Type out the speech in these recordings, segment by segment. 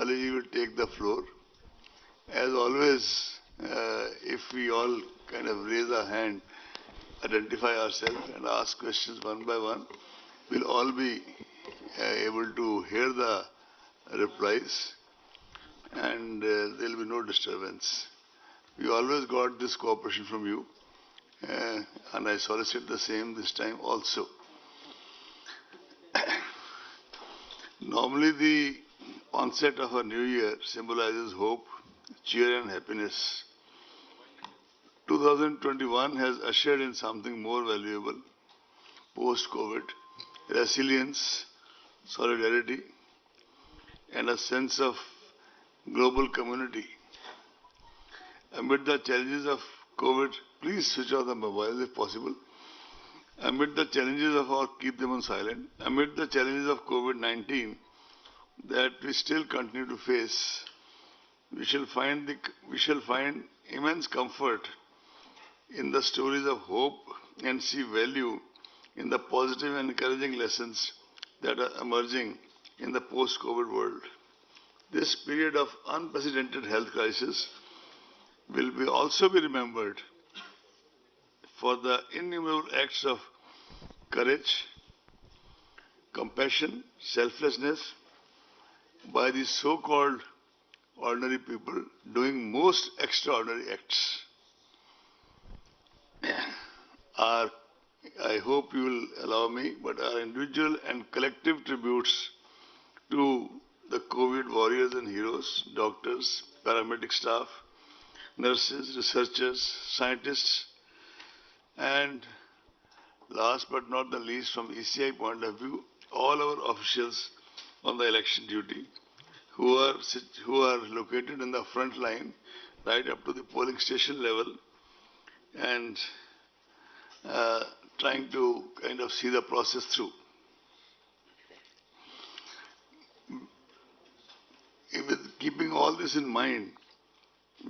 Balaji will take the floor. As always, if we all kind of raise our hand, identify ourselves and ask questions one by one, we'll all be able to hear the replies and there will be no disturbance. We always got this cooperation from you and I solicit the same this time also. Normally the onset of a new year symbolizes hope, cheer and happiness. 2021 has ushered in something more valuable post-COVID: resilience, solidarity and a sense of global community. Amid the challenges of COVID, please switch off the mobile if possible. Amid the challenges of keep them on silent. Amid the challenges of COVID-19 that we still continue to face, we shall find immense comfort in the stories of hope and see value in the positive and encouraging lessons that are emerging in the post-COVID world. This period of unprecedented health crisis will also be remembered for the innumerable acts of courage, compassion, selflessness by the so-called ordinary people doing most extraordinary acts. I hope you will allow me, but our individual and collective tributes to the COVID warriors and heroes, doctors, paramedic staff, nurses, researchers, scientists, and last but not the least, from ECI point of view, all our officials on the election duty who are located in the front line right up to the polling station level and trying to kind of see the process through. With keeping all this in mind,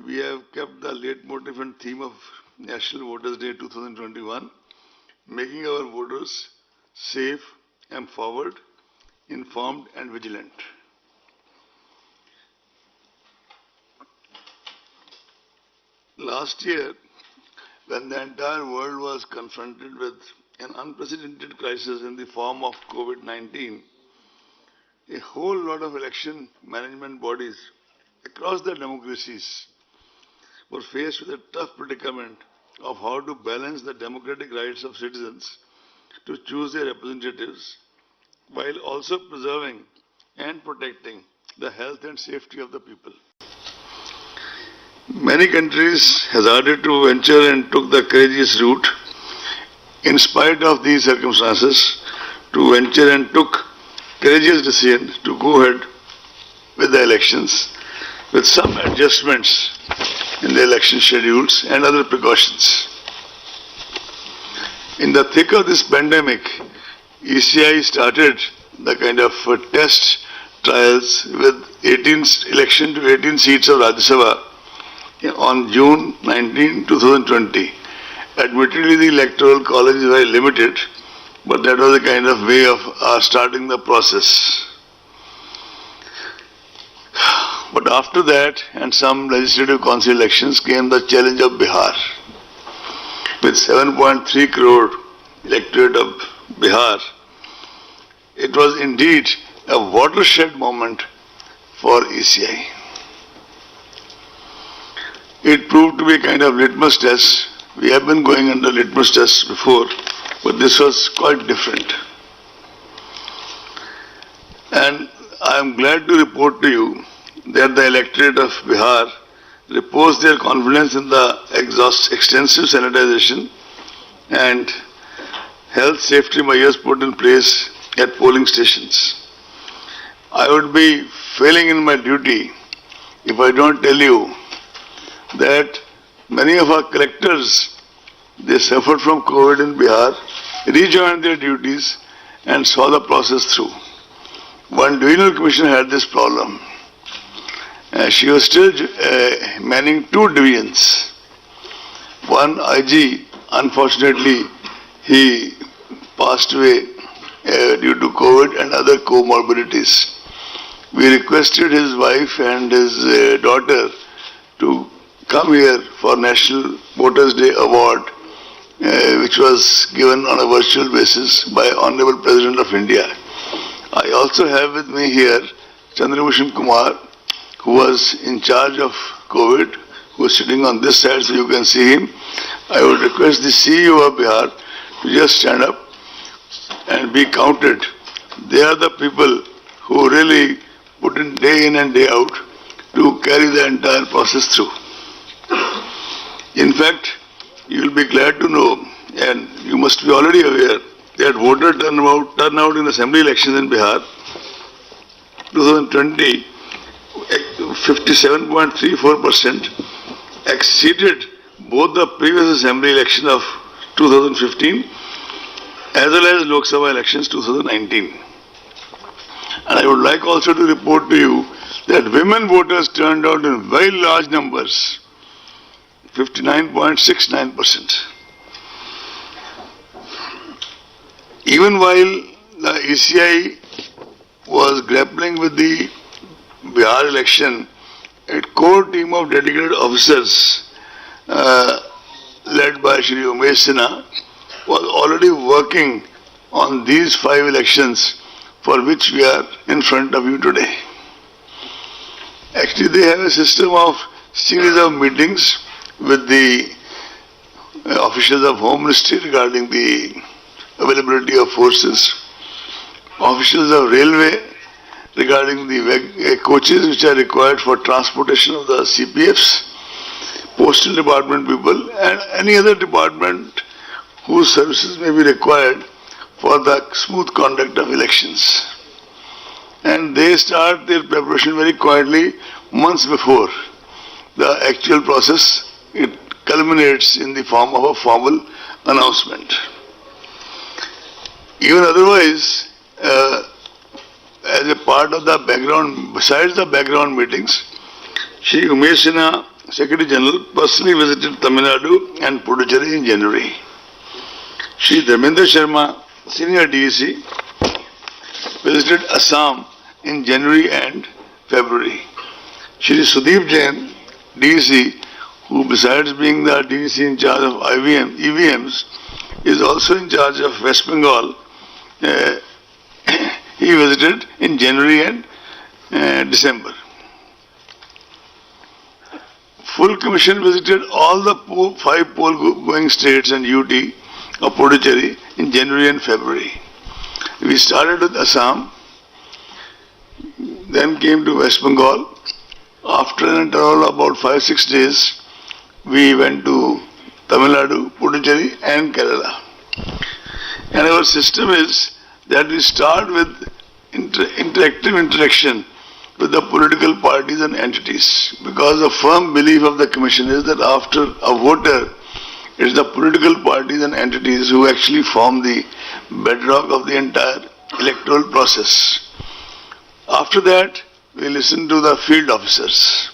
we have kept the leitmotif and theme of National Voters Day 2021, making our voters safe, empowered, informed and vigilant. Last year, when the entire world was confronted with an unprecedented crisis in the form of COVID-19, a whole lot of election management bodies across the democracies were faced with a tough predicament of how to balance the democratic rights of citizens to choose their representatives while also preserving and protecting the health and safety of the people. Many countries hazarded to venture and took the courageous route, in spite of these circumstances, to venture and took courageous decision to go ahead with the elections with some adjustments in the election schedules and other precautions. In the thick of this pandemic, ECI started the kind of test trials with 18 election to 18 seats of Rajya Sabha on June 19, 2020. Admittedly, the electoral college is very limited, but that was a kind of way of starting the process. But after that, and some legislative council elections, came the challenge of Bihar. With 7.3 crore electorate of Bihar, it was indeed a watershed moment for ECI. It proved to be a kind of litmus test. We have been going under litmus tests before, but this was quite different. And I am glad to report to you that the electorate of Bihar reposed their confidence in the extensive sanitization and health safety measures put in place at polling stations. I would be failing in my duty if I don't tell you that many of our collectors, they suffered from COVID in Bihar, rejoined their duties and saw the process through. One divisional commissioner had this problem. She was still manning 2 divisions. One IG, unfortunately, he passed away due to COVID and other comorbidities. we requested his wife and his daughter to come here for National Voters Day Award, which was given on a virtual basis by Honorable President of India. I also have with me here Chandrabhushan Kumar, who was in charge of COVID, who is sitting on this side so you can see him. I would request the CEO of Bihar to just stand up and be counted. They are the people who really put in day and day out to carry the entire process through. In fact, you will be glad to know, and you must be already aware, that voter turnout in assembly elections in Bihar 2020, 57.34%, exceeded both the previous assembly election of 2015 as well as Lok Sabha elections 2019. And I would like also to report to you that women voters turned out in very large numbers, 59.69%. Even while the ECI was grappling with the Bihar election, a core team of dedicated officers led by Shri Umesh Sinha was already working on these 5 elections for which we are in front of you today. Actually, they have a system of series of meetings with the officials of Home Ministry regarding the availability of forces, officials of Railway regarding the coaches which are required for transportation of the CPFs, Postal Department people, and any other department whose services may be required for the smooth conduct of elections. And they start their preparation very quietly months before the actual process. It culminates in the form of a formal announcement. Even otherwise, as a part of the background, besides the background meetings, Shri Umesh Sinha, Secretary General, personally visited Tamil Nadu and Puducherry in January. Shri Dharmendra Sharma, Senior DEC, visited Assam in January and February. Shri Sudeep Jain, DEC, who besides being the DEC in charge of EVMs, is also in charge of West Bengal. He visited in January and December. Full Commission visited all the 5 poll-going states and UT of Puducherry in January and February. We started with Assam, then came to West Bengal. After an interval of about 5-6 days, we went to Tamil Nadu, Puducherry and Kerala. And our system is that we start with interactive interaction with the political parties and entities, because the firm belief of the Commission is that after a voter, it is the political parties and entities who actually form the bedrock of the entire electoral process. After that, we listen to the field officers.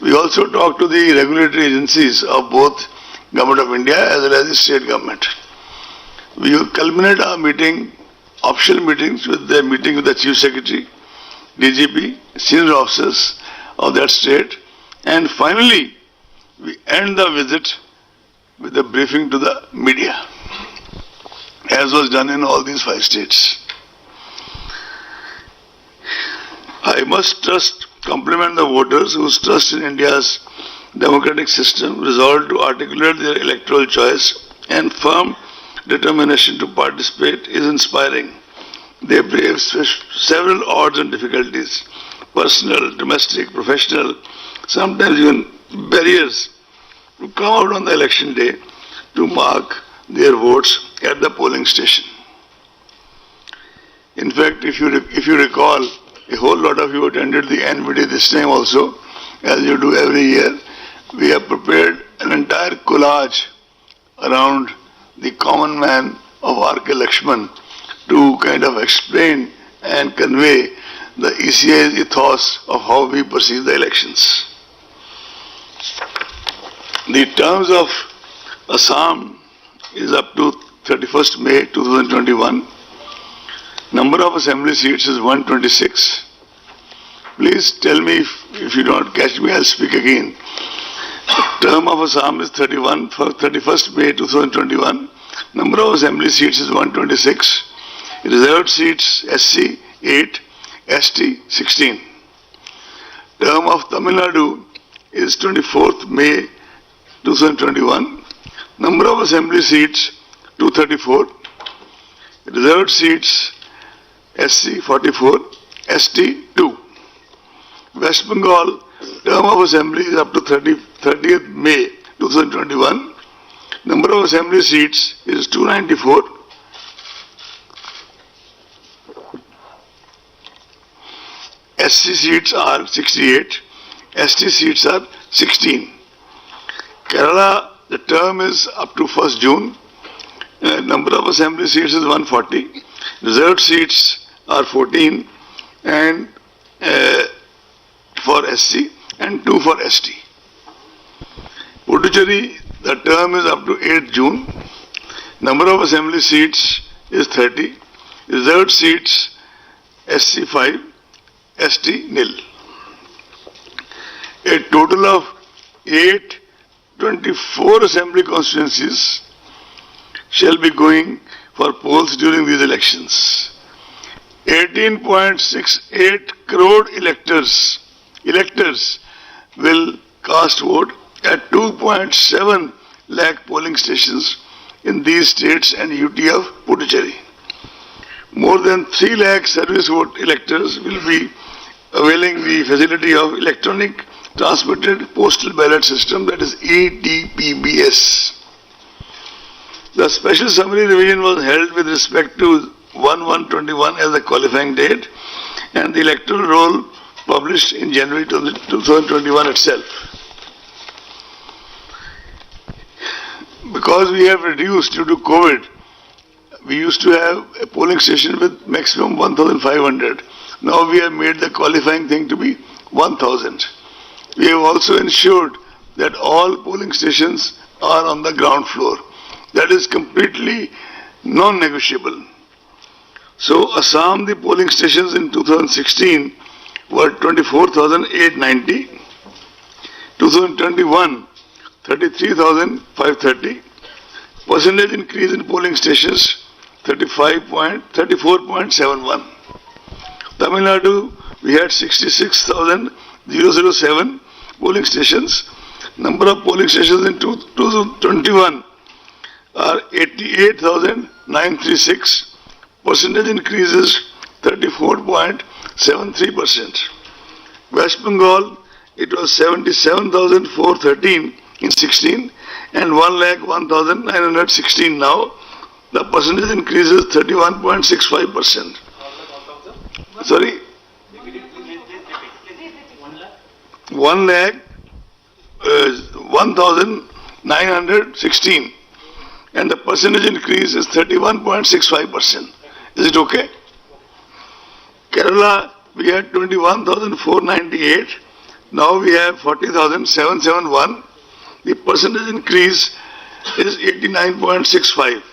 We also talk to the regulatory agencies of both Government of India as well as the state government. We culminate our meeting, official meetings, with the meeting with the Chief Secretary, DGP, senior officers of that state, and finally we end the visit with a briefing to the media, as was done in all these 5 states. I must compliment the voters whose trust in India's democratic system, resolved to articulate their electoral choice, and firm determination to participate is inspiring. They brave several odds and difficulties, personal, domestic, professional, sometimes even barriers, to come out on the election day to mark their votes at the polling station. In fact, if you recall, a whole lot of you attended the NVD this time also, as you do every year. We have prepared an entire collage around the common man of R.K. Lakshman to kind of explain and convey the ECI's ethos of how we perceive the elections. The terms of Assam is up to 31st May 2021. Number of assembly seats is 126. Please tell me if you don't catch me, I'll speak again. Term of Assam is 31st May 2021. Number of assembly seats is 126. Reserved seats SC 8, ST 16. Term of Tamil Nadu is 24th May 2021. Number of assembly seats 234. Reserved seats SC 44, ST 2. West Bengal term of assembly is up to 30th May 2021. Number of assembly seats is 294. SC seats are 68. ST seats are 16. Kerala, the term is up to 1st June. Number of assembly seats is 140. Reserved seats are 14 and for SC and 2 for ST. Puducherry, the term is up to 8th June. Number of assembly seats is 30. Reserved seats SC 5, ST nil. A total of 824 assembly constituencies shall be going for polls during these elections. 18.68 crore electors will cast vote at 2.7 lakh polling stations in these states and UT of Puducherry. More than 3 lakh service vote electors will be availing the facility of electronic transmitted postal ballot system, that is ETPBS. The special summary revision was held with respect to 1/1/21 as the qualifying date and the electoral roll published in January 2021 itself. Because we have reduced due to COVID, we used to have a polling station with maximum 1,500. Now we have made the qualifying thing to be 1,000. We have also ensured that all polling stations are on the ground floor. That is completely non-negotiable. So Assam, the polling stations in 2016 were 24,890. 2021, 33,530. Percentage increase in polling stations 34.71. Tamil Nadu, we had 66,007 polling stations. Number of polling stations in 2021 are 88,936. Percentage increase is 34.73%. West Bengal, it was 77,413 in 16 and 1,01,916 now. The percentage increase is 31.65%. Sorry? 1,0916 and the percentage increase is 31.65%. Is it okay? Kerala, we had 21,498. Now we have 40,771. The percentage increase is 89.65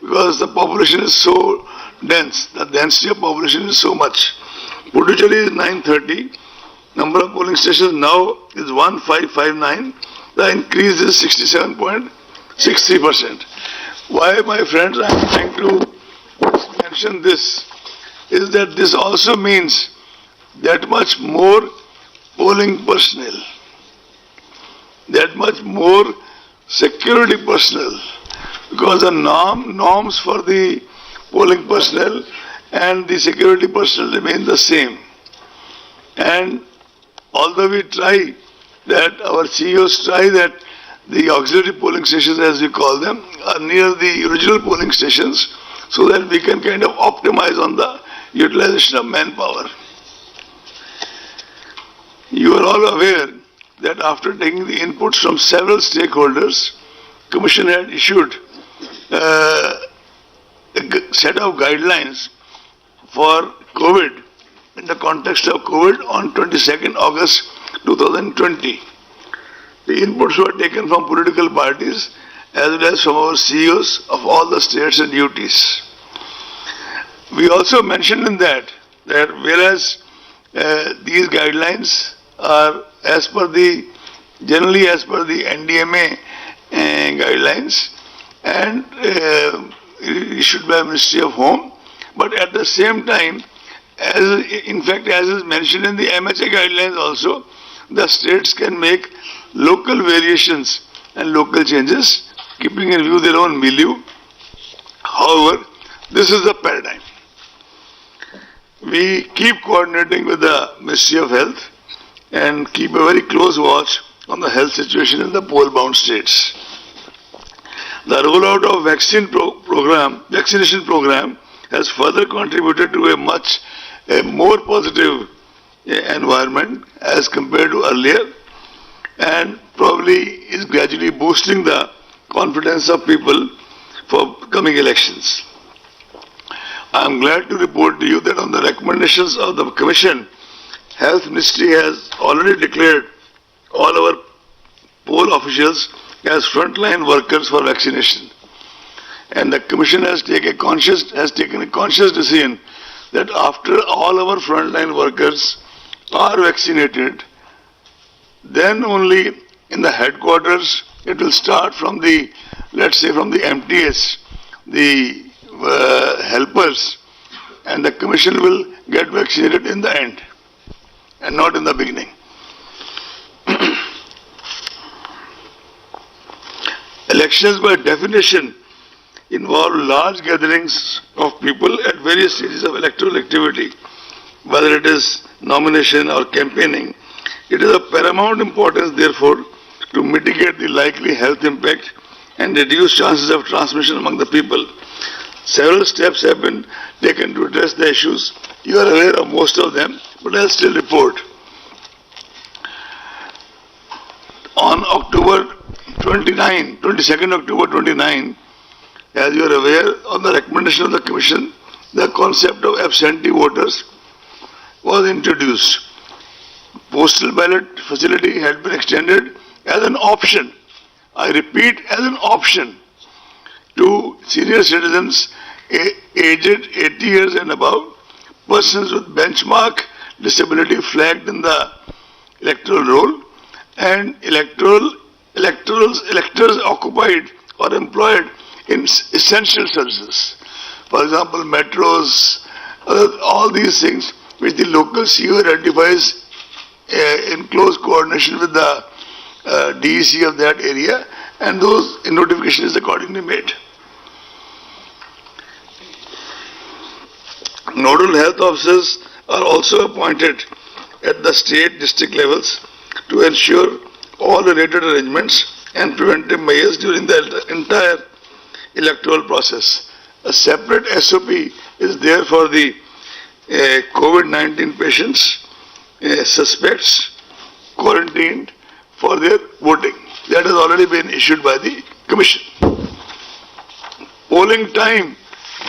because the population is so dense. The density of population is so much. Puducherry is 930. Number of polling stations now is 1559. The increase is 67.63%. Why, my friends, I am trying to mention this is that this also means that much more polling personnel, that much more security personnel, because the norms for the polling personnel and the security personnel remain the same. And although we try that, our CEOs try that the auxiliary polling stations, as we call them, are near the original polling stations so that we can kind of optimize on the utilization of manpower. You are all aware that after taking the inputs from several stakeholders, Commission had issued a set of guidelines for COVID, in the context of COVID, on 22nd August 2020. The inputs were taken from political parties as well as from our CEOs of all the states and UTs. We also mentioned in that whereas These guidelines are generally as per the NDMA guidelines and issued by Ministry of Home. But at the same time, in fact, as is mentioned in the MHA guidelines also, the states can make local variations and local changes, keeping in view their own milieu. However, this is the paradigm. We keep coordinating with the Ministry of Health and keep a very close watch on the health situation in the pole-bound states. The rollout of vaccination program has further contributed to a much more positive environment as compared to earlier, and probably is gradually boosting the confidence of people for coming elections. I am glad to report to you that on the recommendations of the Commission, Health Ministry has already declared all our poll officials as frontline workers for vaccination. And the Commission has taken a conscious decision that after all our frontline workers are vaccinated, then only in the headquarters it will start from the, let's say from the MTS, the helpers, and the Commission will get vaccinated in the end and not in the beginning. Elections by definition involve large gatherings of people at various stages of electoral activity, whether it is nomination or campaigning. It is of paramount importance, therefore, to mitigate the likely health impact and reduce chances of transmission among the people. Several steps have been taken to address the issues. You are aware of most of them, but I'll still report. On October 22nd October 29, as you are aware, on the recommendation of the Commission, the concept of absentee voters was introduced. Postal ballot facility had been extended as an option, I repeat, as an option, to senior citizens aged 80 years and above, persons with benchmark disability flagged in the electoral roll, and electors occupied or employed in essential services. For example, metros, all these things which the local CEO identifies in close coordination with the DEC of that area, and those notification is accordingly made. Nodal health officers are also appointed at the state district levels to ensure all related arrangements and preventive measures during the entire electoral process. A separate SOP is there for the COVID-19 patients, suspects, quarantined for their voting. That has already been issued by the Commission. Polling time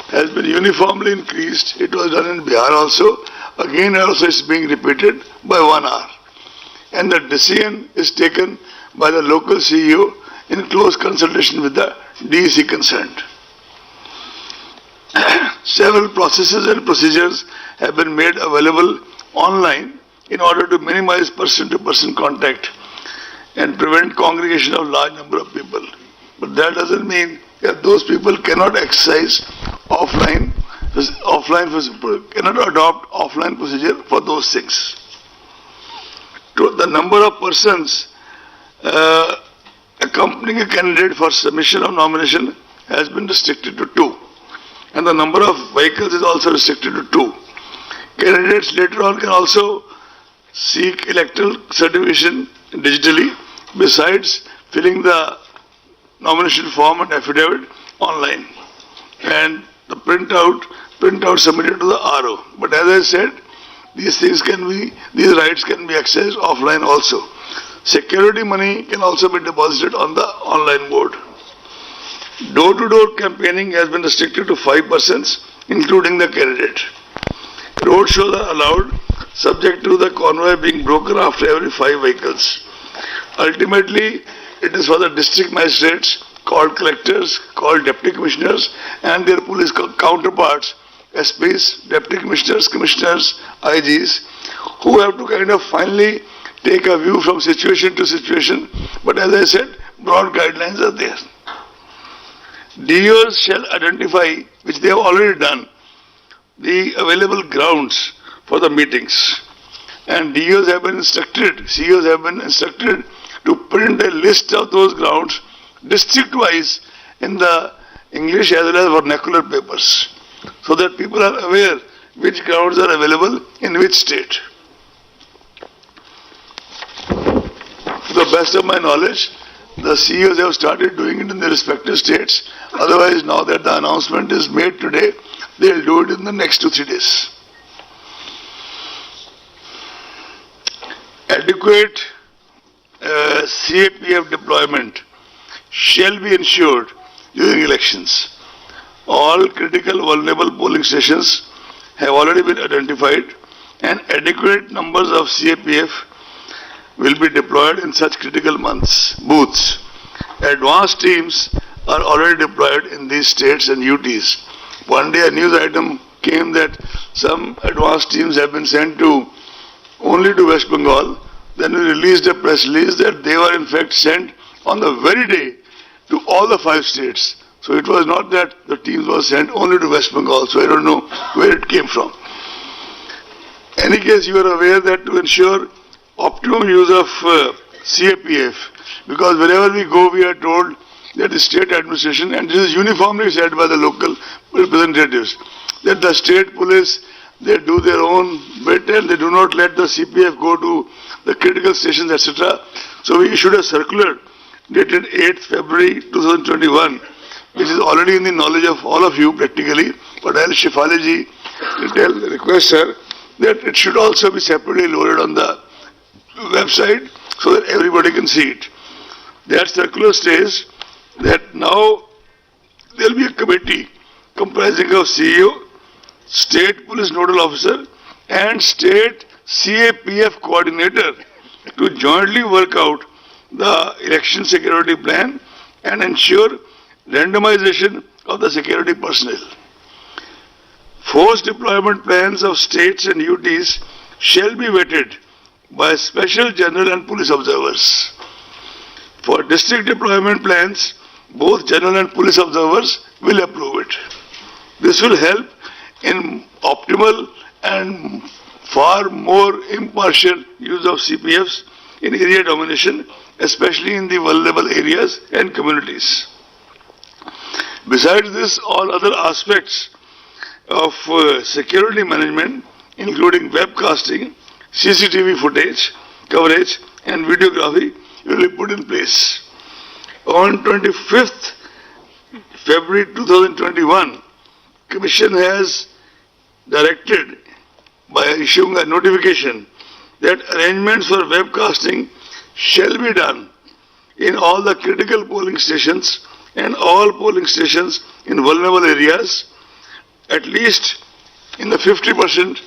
has been uniformly increased. It was done in Bihar also. Again also it's being repeated by 1 hour. And the decision is taken by the local CEO in close consultation with the DEC concerned. Several processes and procedures have been made available online in order to minimize person-to-person contact and prevent congregation of large number of people. But that doesn't mean that those people cannot exercise cannot adopt offline procedure for those things. The number of persons accompanying a candidate for submission of nomination has been restricted to 2. And the number of vehicles is also restricted to 2. Candidates later on can also seek electoral certification digitally, besides filling the nomination form and affidavit online, and the printout submitted to the RO. But as I said, these rights can be accessed offline also. Security money can also be deposited on the online mode. Door-to-door campaigning has been restricted to 5 persons, including the candidate. Road shows are allowed, subject to the convoy being broken after every 5 vehicles. Ultimately, it is for the district magistrates, called collectors, called deputy commissioners, and their police counterparts, SPs, deputy commissioners, commissioners, IGs, who have to kind of finally take a view from situation to situation. But as I said, broad guidelines are there. DOs shall identify, which they have already done, the available grounds for the meetings. And DOs have been instructed, CEOs have been instructed to print a list of those grounds district-wise in the English as well as vernacular papers, so that people are aware which grounds are available in which state. To the best of my knowledge, the CEOs have started doing it in their respective states. Otherwise, now that the announcement is made today, they will do it in the next 2-3 days. Adequate CAPF deployment shall be ensured during elections. All critical vulnerable polling stations have already been identified, and adequate numbers of CAPF will be deployed in such critical booths. Advanced teams are already deployed in these states and UTs. One day a news item came that some advanced teams have been sent only to West Bengal. Then we released a press release that they were in fact sent on the very day to all the 5 states. So it was not that the teams were sent only to West Bengal, so I don't know where it came from. In any case, you are aware that to ensure optimum use of CAPF, because wherever we go we are told that the state administration, and this is uniformly said by the local representatives, that the state police, they do their own bit and they do not let the CPF go to the critical stations, etc. So we issued a circular dated 8th February 2021, which is already in the knowledge of all of you practically, but I'll Shefali request her that it should also be separately loaded on the website so that everybody can see it. That circular says that now there will be a committee comprising of CEO, State Police Nodal Officer and State CAPF Coordinator to jointly work out the election security plan and ensure randomization of the security personnel. Force deployment plans of states and UTs shall be vetted by special general and police observers. For district deployment plans, both general and police observers will approve it. This will help in optimal and far more impartial use of CPFs in area domination, especially in the vulnerable areas and communities. Besides this, all other aspects of security management, including webcasting, CCTV footage, coverage and videography will be put in place. On 25th February 2021, Commission has directed by issuing a notification that arrangements for webcasting shall be done in all the critical polling stations and all polling stations in vulnerable areas, at least in the 50%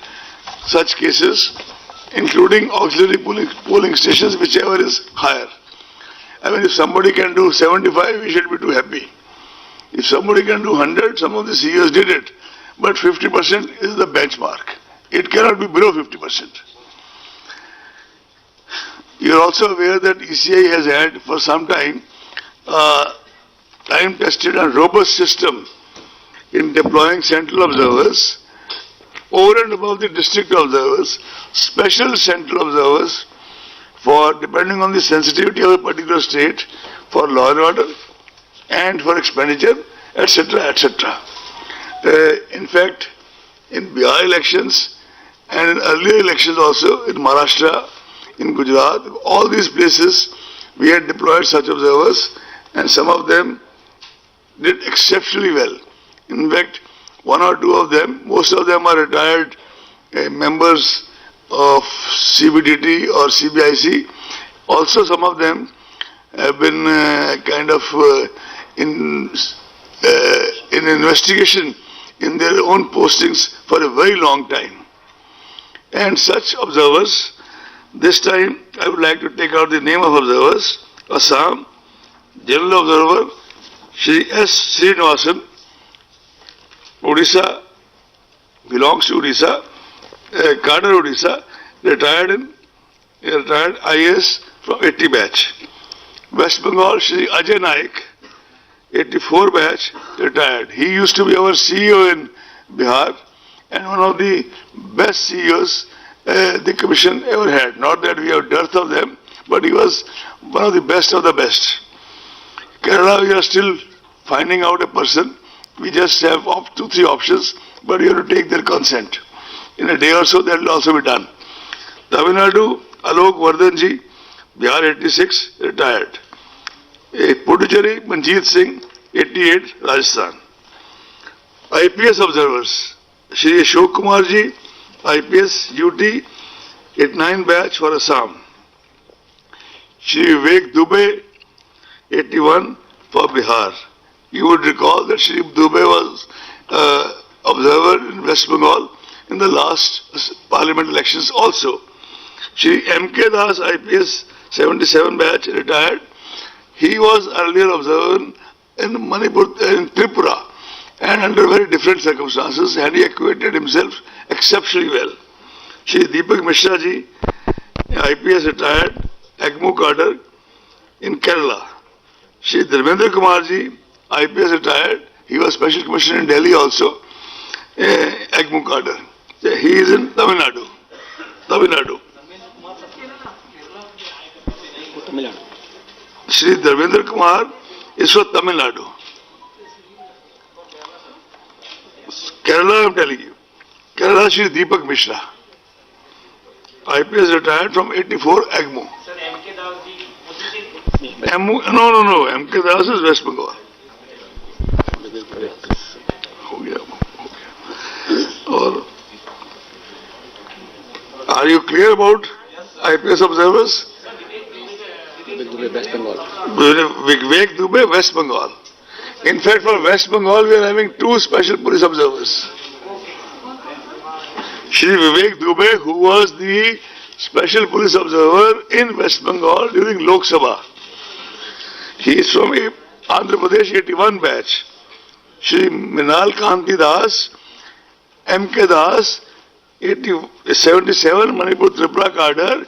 such cases, including auxiliary polling stations, whichever is higher. I mean, if somebody can do 75, we should be too happy. If somebody can do 100, some of the CEOs did it, but 50% is the benchmark. It cannot be below 50%. You are also aware that ECI has had for some time time-tested and robust system in deploying central observers over and above the district observers, special central observers for depending on the sensitivity of a particular state for law and order and for expenditure, etc., etc. In fact, in Bihar elections and in earlier elections also in Maharashtra, in Gujarat, all these places we had deployed such observers and some of them did exceptionally well. In fact, one or two of them, most of them are retired members of CBDT or CBIC. Also some of them have been in investigation in their own postings for a very long time. And such observers, this time I would like to take out the name of observers. Assam, General Observer, Shri S. Srinivasan, Odisha, belongs to Odisha, Cadre Odisha, retired IAS from 80 batch. West Bengal, Shri Ajay Naik, 84 batch, retired. He used to be our CEO in Bihar and one of the best CEOs the commission ever had. Not that we have dearth of them, but he was one of the best of the best. Kerala, we are still finding out a person. We just have 2-3 options, but you have to take their consent. In a day or so, that will also be done. Tamil Nadu, Alok Vardhanji, Bihar 86, retired. Puducherry, Manjeet Singh, 88, Rajasthan. IPS observers, Shri Ashok Kumar Ji, IPS UT, 89 batch for Assam. Shri Vivek Dubey, 81 for Bihar. You would recall that Shri Dubey was observer in West Bengal in the last parliament elections also. Shri M.K. Das, IPS 77 batch, retired. He was earlier observer in Manipur, in Tripura, and under very different circumstances, and he acquitted himself exceptionally well. Shri Deepak Mishra Ji, IPS retired, AGMO cadre in Kerala. Shri Dharmendra Kumar Ji, IPS retired, he was Special Commissioner in Delhi also, AGMO cadre. He is in Tamil Nadu. Tamil Nadu. Shri Dharmendra Kumar is from Tamil Nadu. Kerala, I am telling you. Kerala, Shri Deepak Mishra. IPS retired from 84 AGMO. Sir, M.K. Das ji, No. M.K. Das is West Bengal. Or, are you clear about IPS observers? West Bengal. Vivek Dubey, West Bengal. In fact, for West Bengal, we are having 2 special police observers. Shri Vivek Dubey, who was the special police observer in West Bengal during Lok Sabha. He is from Andhra Pradesh 81 batch. Shri Minal Kanti Das, M.K. Das, 77 Manipur Tripura cadre.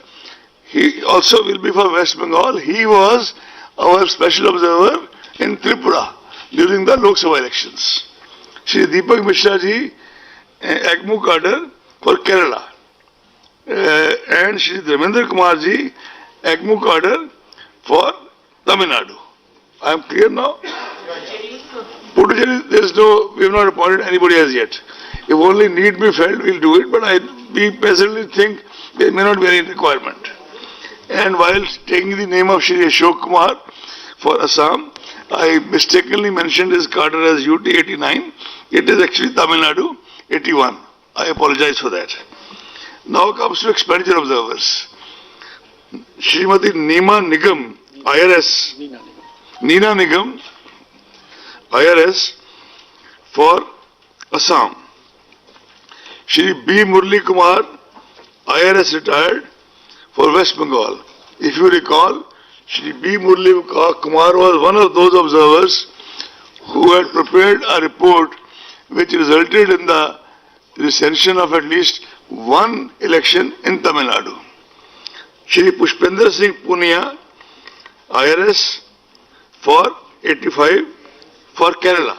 He also will be for West Bengal. He was our special observer in Tripura during the Lok Sabha elections. Shri Deepak Mishra Ji, AGMO cadre for Kerala. And Shri Dharmendra Kumar Ji, AGMO cadre for Tamil Nadu. I am clear now? Puducherry, we have not appointed anybody as yet. If only need be felt, we will do it, but we presently think there may not be any requirement. And while taking the name of Shri Ashok Kumar for Assam, I mistakenly mentioned his cadre as UT 89. It is actually Tamil Nadu 81. I apologize for that. Now comes to expenditure observers. Srimati Neema Nigam, IRS. Neena Nigam, IRS for Assam. Shri B. Murli Kumar, IRS retired for West Bengal. If you recall, Shri B. Murli Kumar was one of those observers who had prepared a report which resulted in the recension of at least one election in Tamil Nadu. Shri Pushpendra Singh Punia, IRS for 85 for Kerala.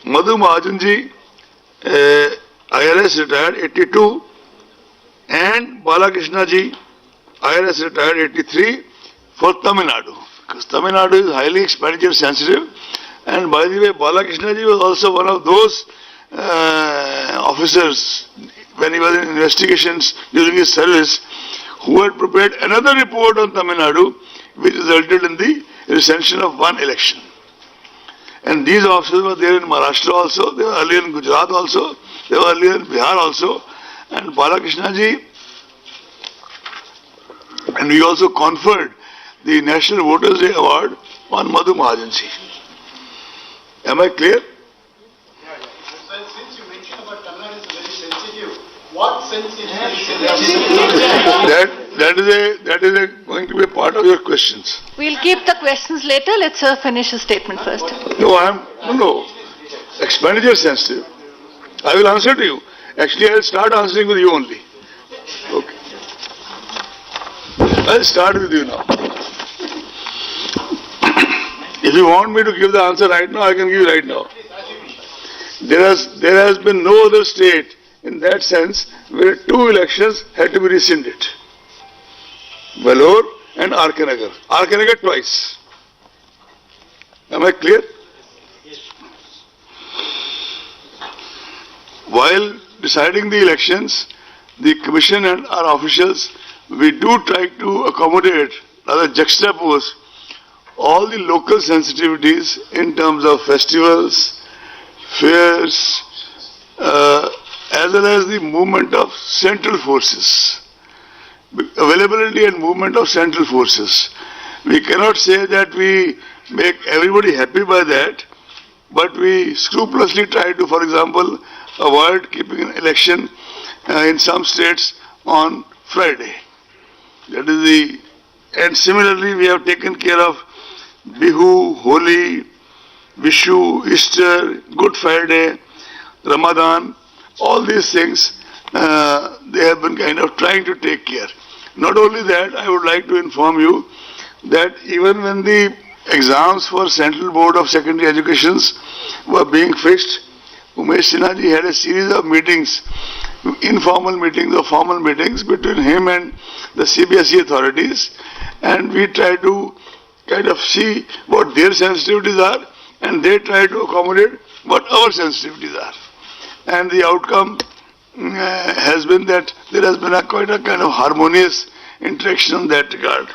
Madhu Mahajanji, IRS retired 82, and Balakrishna Ji, IRS retired 83 for Tamil Nadu. Because Tamil Nadu is highly expenditure sensitive, and by the way, Balakrishna Ji was also one of those officers when he was in investigations during his service who had prepared another report on Tamil Nadu which resulted in the recension of one election. And these officers were there in Maharashtra also, they were earlier in Gujarat also, they were earlier in Bihar also, and Balakrishna Ji, and we also conferred the National Voters Day Award on Madhu Mahajan Ji. Am I clear? Since you mentioned about Tamil Nadu is very sensitive, what sensitive is That is going to be a part of your questions. We'll keep the questions later. Let's finish his statement first. No. Expenditure sensitive. I will answer to you. Actually, I will start answering with you only. Okay. I'll start with you now. If you want me to give the answer right now, I can give you right now. There has been no other state in that sense where two elections had to be rescinded. Vellore and R.K. Nagar. R.K. Nagar twice. Am I clear? While deciding the elections, the Commission and our officials, we do try to accommodate, rather juxtapose, all the local sensitivities in terms of festivals, fairs, as well as the movement of central forces, availability and movement of central forces. We cannot say that we make everybody happy by that, but we scrupulously try to, for example, avoid keeping an election in some states on Friday. That is and similarly we have taken care of Bihu, Holi, Vishu, Easter, Good Friday, Ramadan, all these things, they have been kind of trying to take care. Not only that, I would like to inform you that even when the exams for Central Board of Secondary Educations were being fixed, Umesh Sinha ji had a series of meetings, informal meetings or formal meetings between him and the CBSE authorities, and we try to kind of see what their sensitivities are, and they try to accommodate what our sensitivities are. And the outcome has been that there has been quite a kind of harmonious interaction in that regard.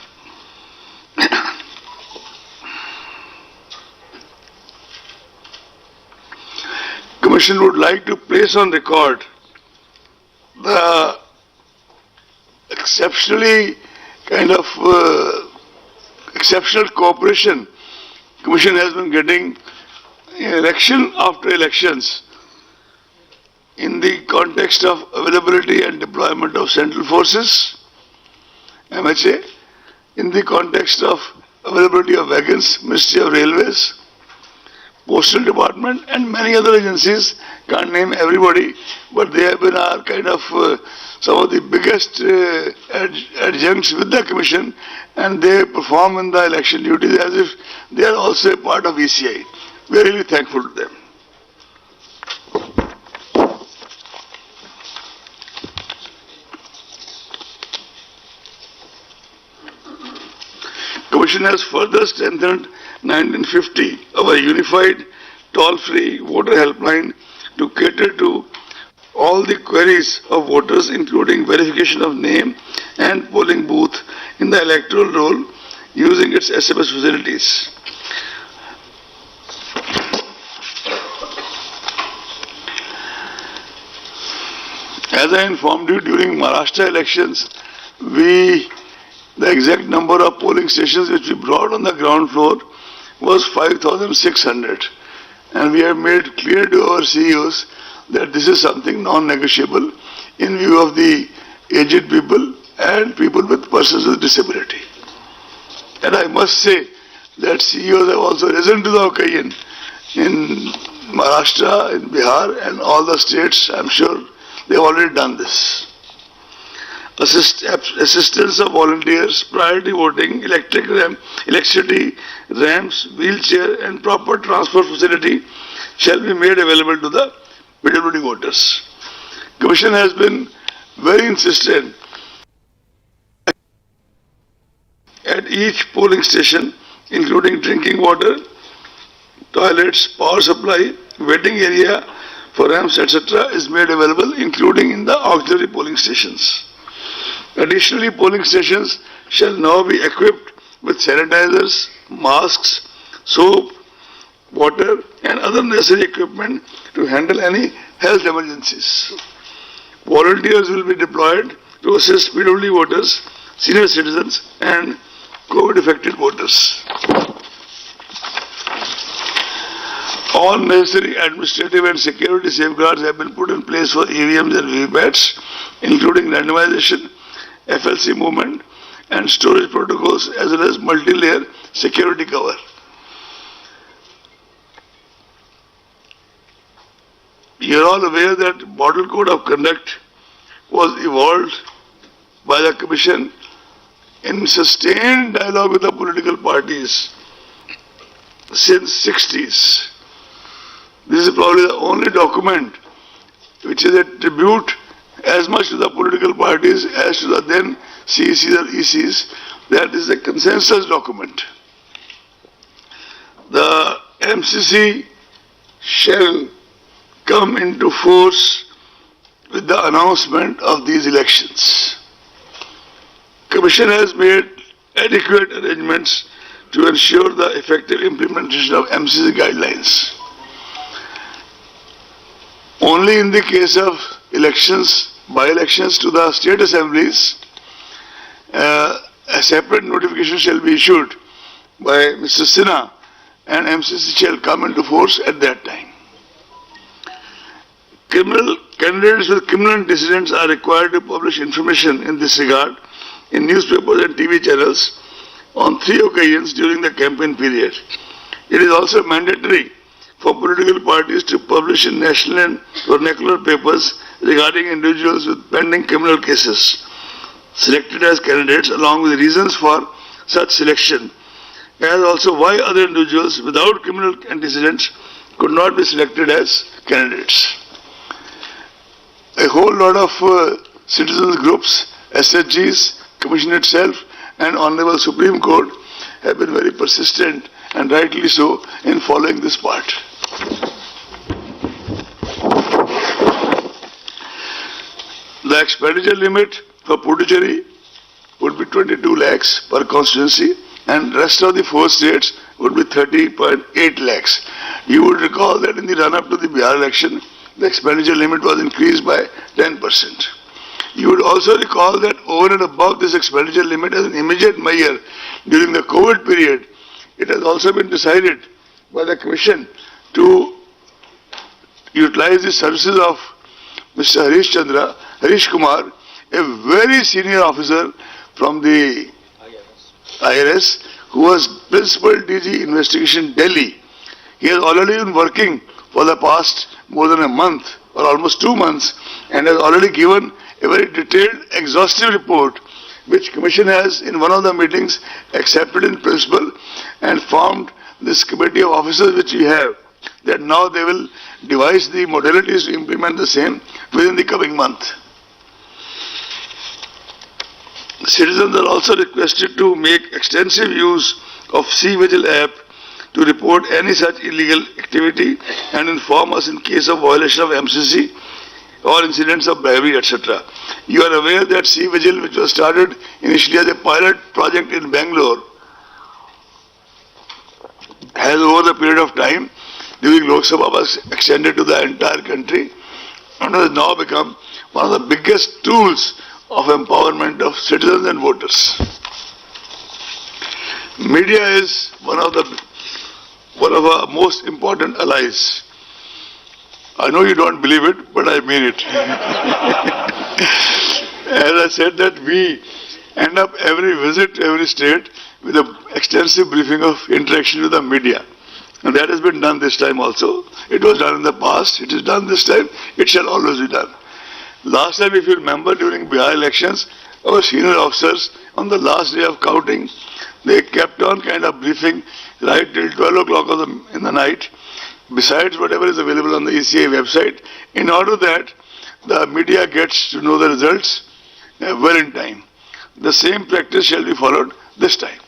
Commission would like to place on record the exceptional cooperation Commission has been getting election after elections in the context of availability and deployment of central forces, MHA, in the context of availability of wagons, Ministry of Railways, Postal Department, and many other agencies. Can't name everybody, but they have been our kind of some of the biggest adjuncts with the Commission, and they perform in the election duties as if they are also a part of ECI. We are really thankful to them. Commission has further strengthened 1950, our unified toll-free voter helpline to cater to all the queries of voters, including verification of name and polling booth in the electoral roll using its SMS facilities. As I informed you during Maharashtra elections, the exact number of polling stations which we brought on the ground floor was 5,600. And we have made clear to our CEOs that this is something non-negotiable in view of the aged people and people with persons with disability. And I must say that CEOs have also risen to the occasion in Maharashtra, in Bihar and all the states. I'm sure they have already done this. Assistance of volunteers, priority voting, electricity, ramps, wheelchair and proper transfer facility shall be made available to the PWD voters. Commission has been very insistent at each polling station, including drinking water, toilets, power supply, waiting area for ramps, etc. is made available, including in the auxiliary polling stations. Additionally, polling stations shall now be equipped with sanitizers, masks, soap, water and other necessary equipment to handle any health emergencies. Volunteers will be deployed to assist PWD voters, senior citizens and COVID-affected voters. All necessary administrative and security safeguards have been put in place for EVMs and VVPATs, including randomization, FLC movement and storage protocols as well as multi-layer security cover. You are all aware that Model Code of Conduct was evolved by the Commission in sustained dialogue with the political parties since 60s. This is probably the only document which is a tribute as much to the political parties as to the then CECs or ECs. That is a consensus document. The MCC shall come into force with the announcement of these elections. Commission has made adequate arrangements to ensure the effective implementation of MCC guidelines. Only in the case of elections, by-elections to the state assemblies, a separate notification shall be issued by Mr. Sinha, and MCC shall come into force at that time. Candidates with criminal antecedents are required to publish information in this regard in newspapers and TV channels on 3 occasions during the campaign period. It is also mandatory for political parties to publish in national and vernacular papers regarding individuals with pending criminal cases selected as candidates, along with reasons for such selection, as also why other individuals without criminal antecedents could not be selected as candidates. A whole lot of citizens groups, SHGs, Commission itself, and Honorable Supreme Court have been very persistent, and rightly so, in following this part. The expenditure limit for Puducherry would be 22 lakhs per constituency, and rest of the 4 states would be 30.8 lakhs. You would recall that in the run-up to the Bihar election, the expenditure limit was increased by 10%. You would also recall that over and above this expenditure limit as an immediate measure during the COVID period, it has also been decided by the Commission to utilize the services of Mr. Harish Kumar, a very senior officer from the IRS, who was Principal DG Investigation Delhi. He has already been working for the past more than a month or almost 2 months and has already given a very detailed, exhaustive report which Commission has in one of the meetings accepted in principle and formed this committee of officers which we have, that now they will devise the modalities to implement the same within the coming month. Citizens are also requested to make extensive use of C-Vigil app to report any such illegal activity and inform us in case of violation of MCC or incidents of bribery, etc. You are aware that C-Vigil, which was started initially as a pilot project in Bangalore, has over the period of time during Lok Sabha was extended to the entire country and has now become one of the biggest tools of empowerment of citizens and voters. Media is one of our most important allies. I know you don't believe it, but I mean it. As I said that we end up every visit to every state with an extensive briefing of interaction with the media. And that has been done this time also. It was done in the past, it is done this time, it shall always be done. Last time, if you remember, during Bihar elections, our senior officers, on the last day of counting, they kept on kind of briefing right till 12 o'clock in the night, besides whatever is available on the ECI website, in order that the media gets to know the results well in time. The same practice shall be followed this time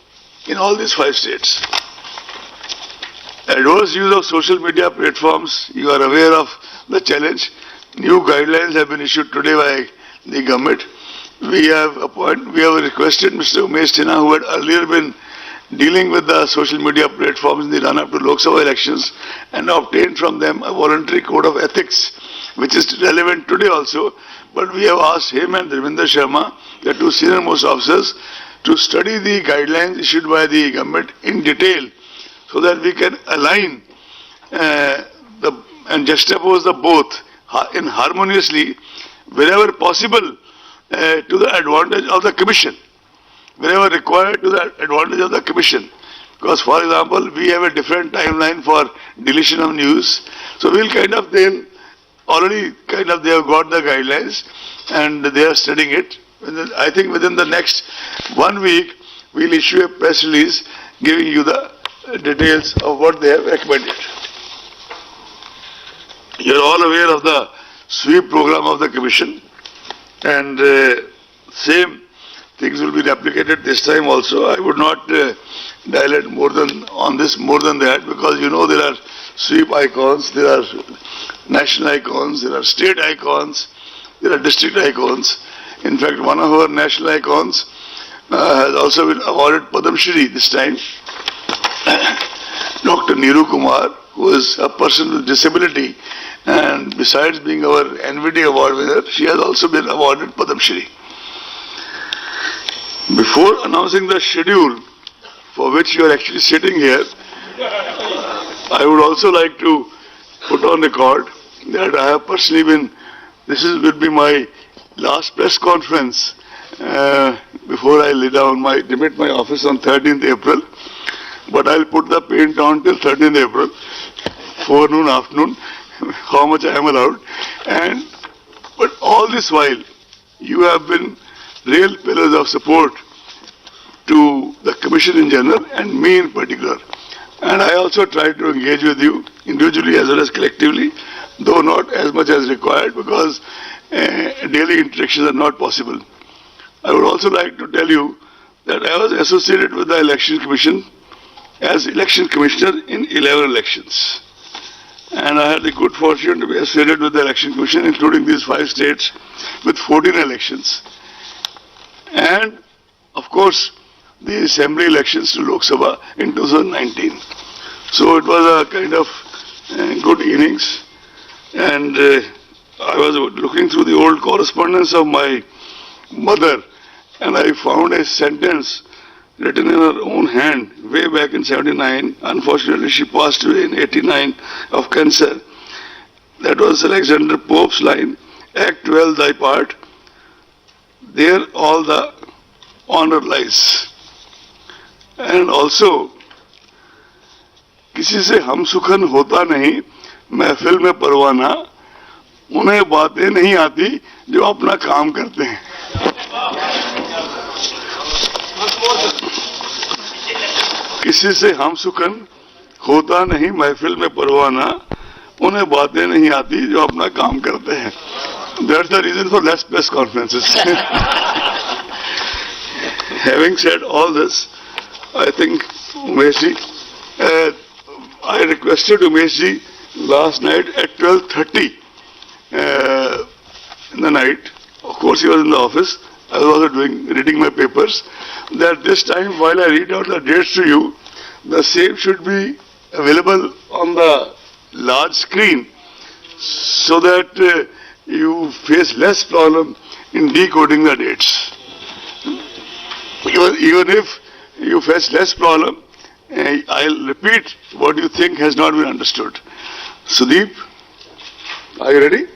in all these 5 states. Adverse use of social media platforms, you are aware of the challenge. New guidelines have been issued today by the government. We have requested Mr. Umesh Sinha, who had earlier been dealing with the social media platforms in the run-up to Lok Sabha elections, and obtained from them a voluntary code of ethics, which is relevant today also. But we have asked him and Dharmendra Sharma, the 2 senior-most officers, to study the guidelines issued by the government in detail, so that we can align and juxtapose the both in harmoniously wherever possible to the advantage of the Commission, wherever required to the advantage of the Commission. Because, for example, we have a different timeline for deletion of news, so we'll they have got the guidelines and they are studying it, I think within the next 1 week, we'll issue a press release giving you the details of what they have recommended. You're all aware of the sweep program of the Commission, and same things will be replicated this time also. I would not dilate more than that, because you know there are sweep icons, there are national icons, there are state icons, there are district icons. In fact, one of our national icons has also been awarded Padam Shri this time. Dr. Neeru Kumar, who is a person with disability, and besides being our NVD award winner, she has also been awarded Padam Shri. Before announcing the schedule for which you are actually sitting here, I would also like to put on record that I have personally been, will be my last press conference before I demit my office on 13th April. But I'll put the paint on till 13th April, forenoon, afternoon, how much I am allowed. But all this while, you have been real pillars of support to the Commission in general and me in particular. And I also try to engage with you individually as well as collectively, though not as much as required, because daily interactions are not possible. I would also like to tell you that I was associated with the Election Commission as Election Commissioner in 11 elections. And I had the good fortune to be associated with the Election Commission, including these 5 states, with 14 elections. And, of course, the Assembly elections to Lok Sabha in 2019. So it was a kind of good innings. And I was looking through the old correspondence of my mother, and I found a sentence written in her own hand way back in 79. Unfortunately, she passed away in 89 of cancer. That was Alexander Pope's line, Act 12 thy part, there all the honor lies. And also, किसी से हम सुखन होता नहीं, महफिल में परवाना, उन्हें बातें नहीं आती जो अपना काम करते हैं. किसी से हम सुखन होता नहीं, महफिल में परवाना, उन्हें बातें नहीं आती जो अपना काम करते हैं. That's the reason for less press conferences. Having said all this, I think Umeshji, I requested Umeshji last night at 12:30 in the night. Of course, he was in the office. I was also reading my papers. That this time, while I read out the dates to you, the same should be available on the large screen, so that you face less problem in decoding the dates. Even if you face less problem, I'll repeat what you think has not been understood. Sudeep, are you ready?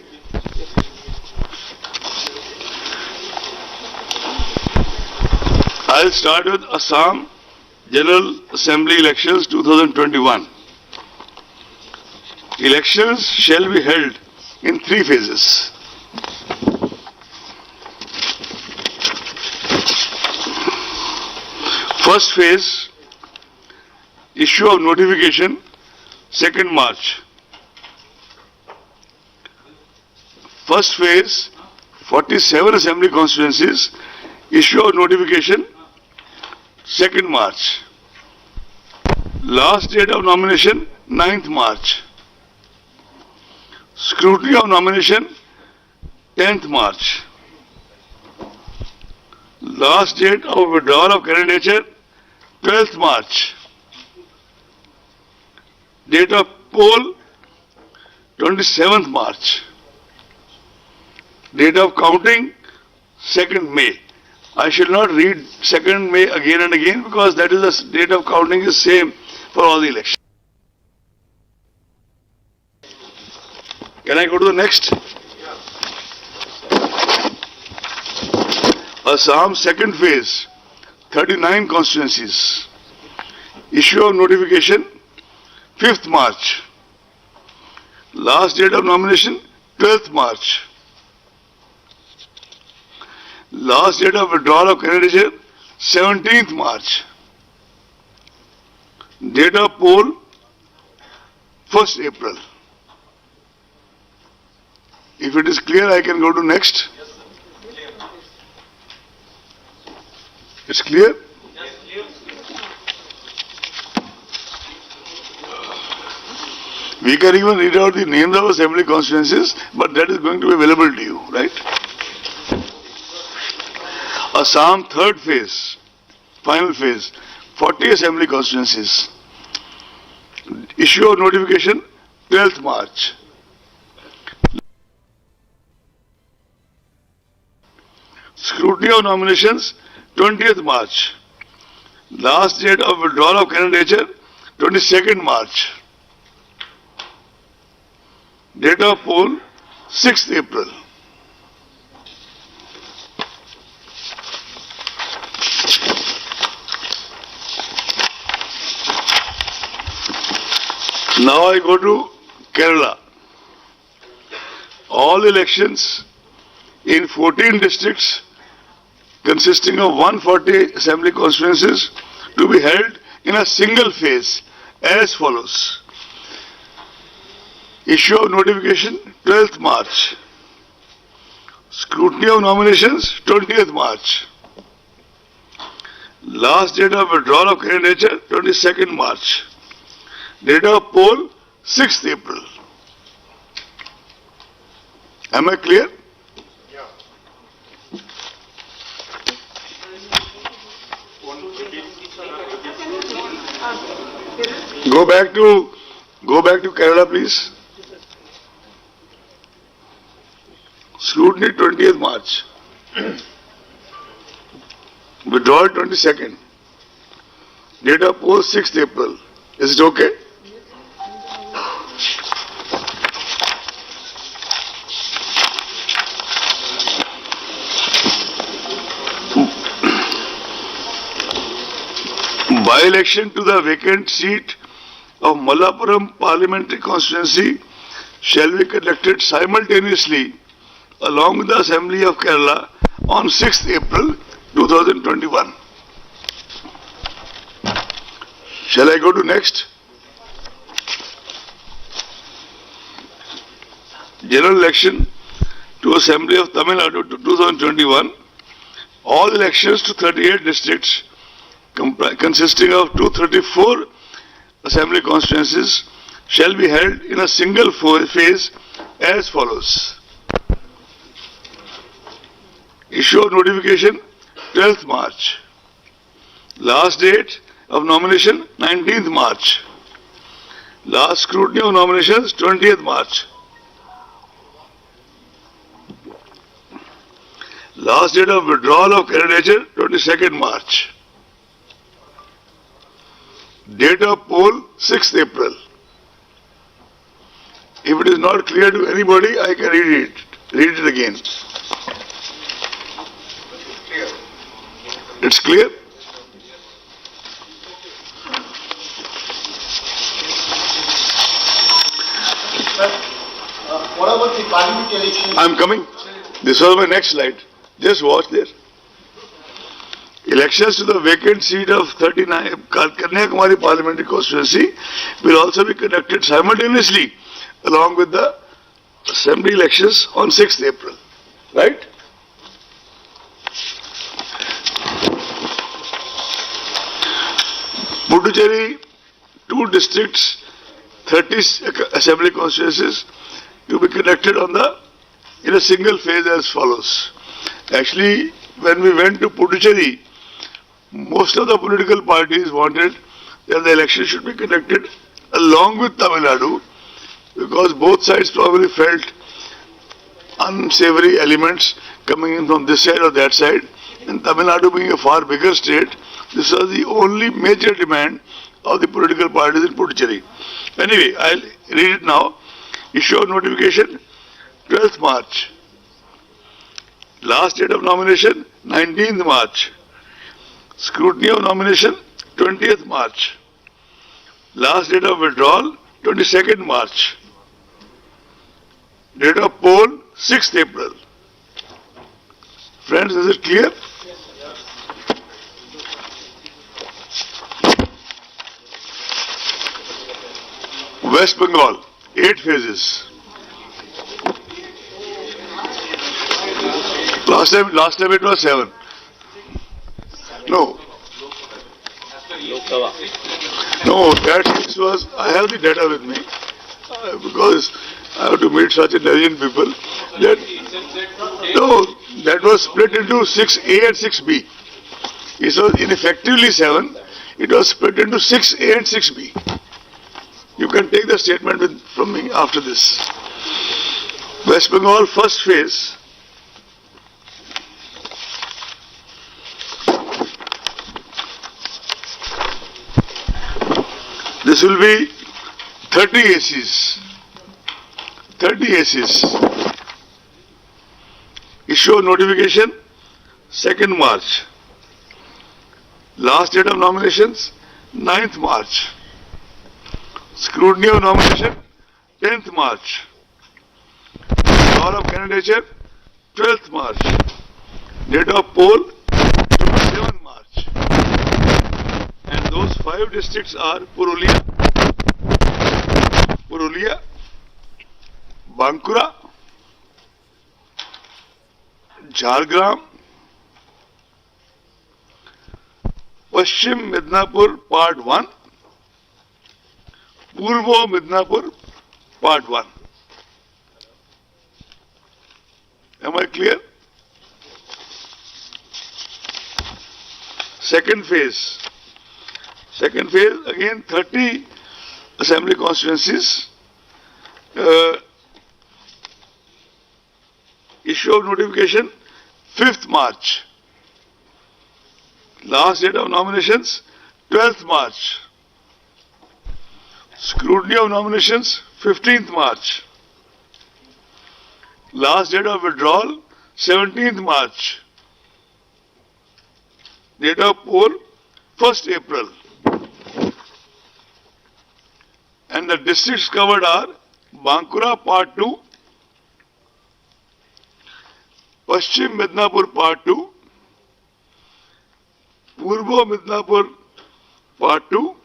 I'll start with Assam General Assembly Elections 2021. Elections shall be held in 3 phases. First phase, issue of notification, 2nd March. First phase, 47 assembly constituencies, issue of notification, 2nd March. Last date of nomination, 9th March. Scrutiny of nomination, 10th March. Last date of withdrawal of candidature, 12th March. Date of poll, 27th March. Date of counting, 2nd May. I shall not read 2nd May again and again, because that is the date of counting is same for all the elections. Can I go to the next? Assam 2nd phase, 39 constituencies. Issue of notification, 5th March. Last date of nomination, 12th March. Last date of withdrawal of candidature, 17th March. Date of poll, 1st April. If it is clear, I can go to next. It's clear? We can even read out the names of assembly constituencies, but that is going to be available to you, right? Assam, third phase, final phase, 40 assembly constituencies. Issue of notification, 12th March. Scrutiny of nominations, 20th March. Last date of withdrawal of candidature, 22nd March. Date of poll, 6th April. Now I go to Kerala. All elections in 14 districts consisting of 140 assembly constituencies to be held in a single phase as follows. Issue of notification, 12th March. Scrutiny of nominations, 20th March. Last date of withdrawal of candidature, 22nd March. Date of poll, 6th April. Am I clear? Go back to Kerala, please. Scrutiny 20th March. Withdrawal 22nd. Date of poll 6th April. Is it okay? By-election to the vacant seat of Malappuram Parliamentary Constituency shall be conducted simultaneously along with the Assembly of Kerala on 6th April 2021. Shall I go to next? General election to Assembly of Tamil Nadu to 2021. All elections to 38 districts consisting of 234 assembly constituencies shall be held in a single phase as follows. Issue of notification, 12th March. Last date of nomination, 19th March. Last scrutiny of nominations, 20th March. Last date of withdrawal of candidature, 22nd March. Date of poll, 6th April. If it is not clear to anybody, I can read it again. It's clear? What about the parliament election? I'm coming. This was my next slide. Just watch there. Elections to the vacant seat of 39 Kanyakumari Parliamentary Constituency will also be conducted simultaneously along with the assembly elections on 6th April. Right? Puducherry, 2 districts, 30 assembly constituencies to be conducted in a single phase as follows. Actually, when we went to Puducherry, most of the political parties wanted that the election should be conducted along with Tamil Nadu because both sides probably felt unsavory elements coming in from this side or that side, and Tamil Nadu being a far bigger state, this was the only major demand of the political parties in Puducherry. Anyway, I'll read it now. Issue of notification, 12th March. Last date of nomination, 19th March. Scrutiny of nomination, 20th March. Last date of withdrawal, 22nd March. Date of poll, 6th April. Friends, is it clear? West Bengal, 8 phases. Last time it was 7. No. No, that 6 was, I have the data with me, because I have to meet such intelligent people. That was split into 6A and 6B. It was ineffectively 7, it was split into 6A and 6B. You can take the statement from me after this. West Bengal first phase, this will be 30 ACs. 30 ACs. Issue of notification 2nd March. Last date of nominations 9th March. Scrutiny of nomination 10th March. Call of candidature 12th March. Date of poll 27th March. And those 5 districts are Purulia, Bankura, Jhargram, Paschim Midnapur Part 1, Purvo Midnapur Part 1. Am I clear? Second phase. Second phase, again 30 assembly constituencies. Issue of notification 5th March. Last date of nominations 12th March. Scrutiny of nominations 15th March. Last date of withdrawal 17th March. Date of poll 1st April. And the districts covered are Bankura Part 2, Paschim Midnapur Part 2, Purvo Midnapur Part 2,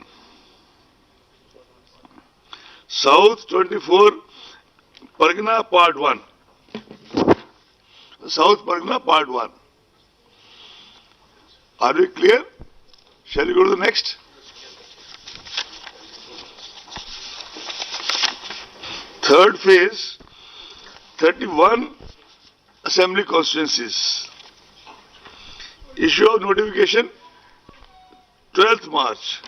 South 24 Pargana Part 1. South Pargana Part 1. Are we clear? Shall we go to the next? Third phase, 31 assembly constituencies. Issue of notification 12th March.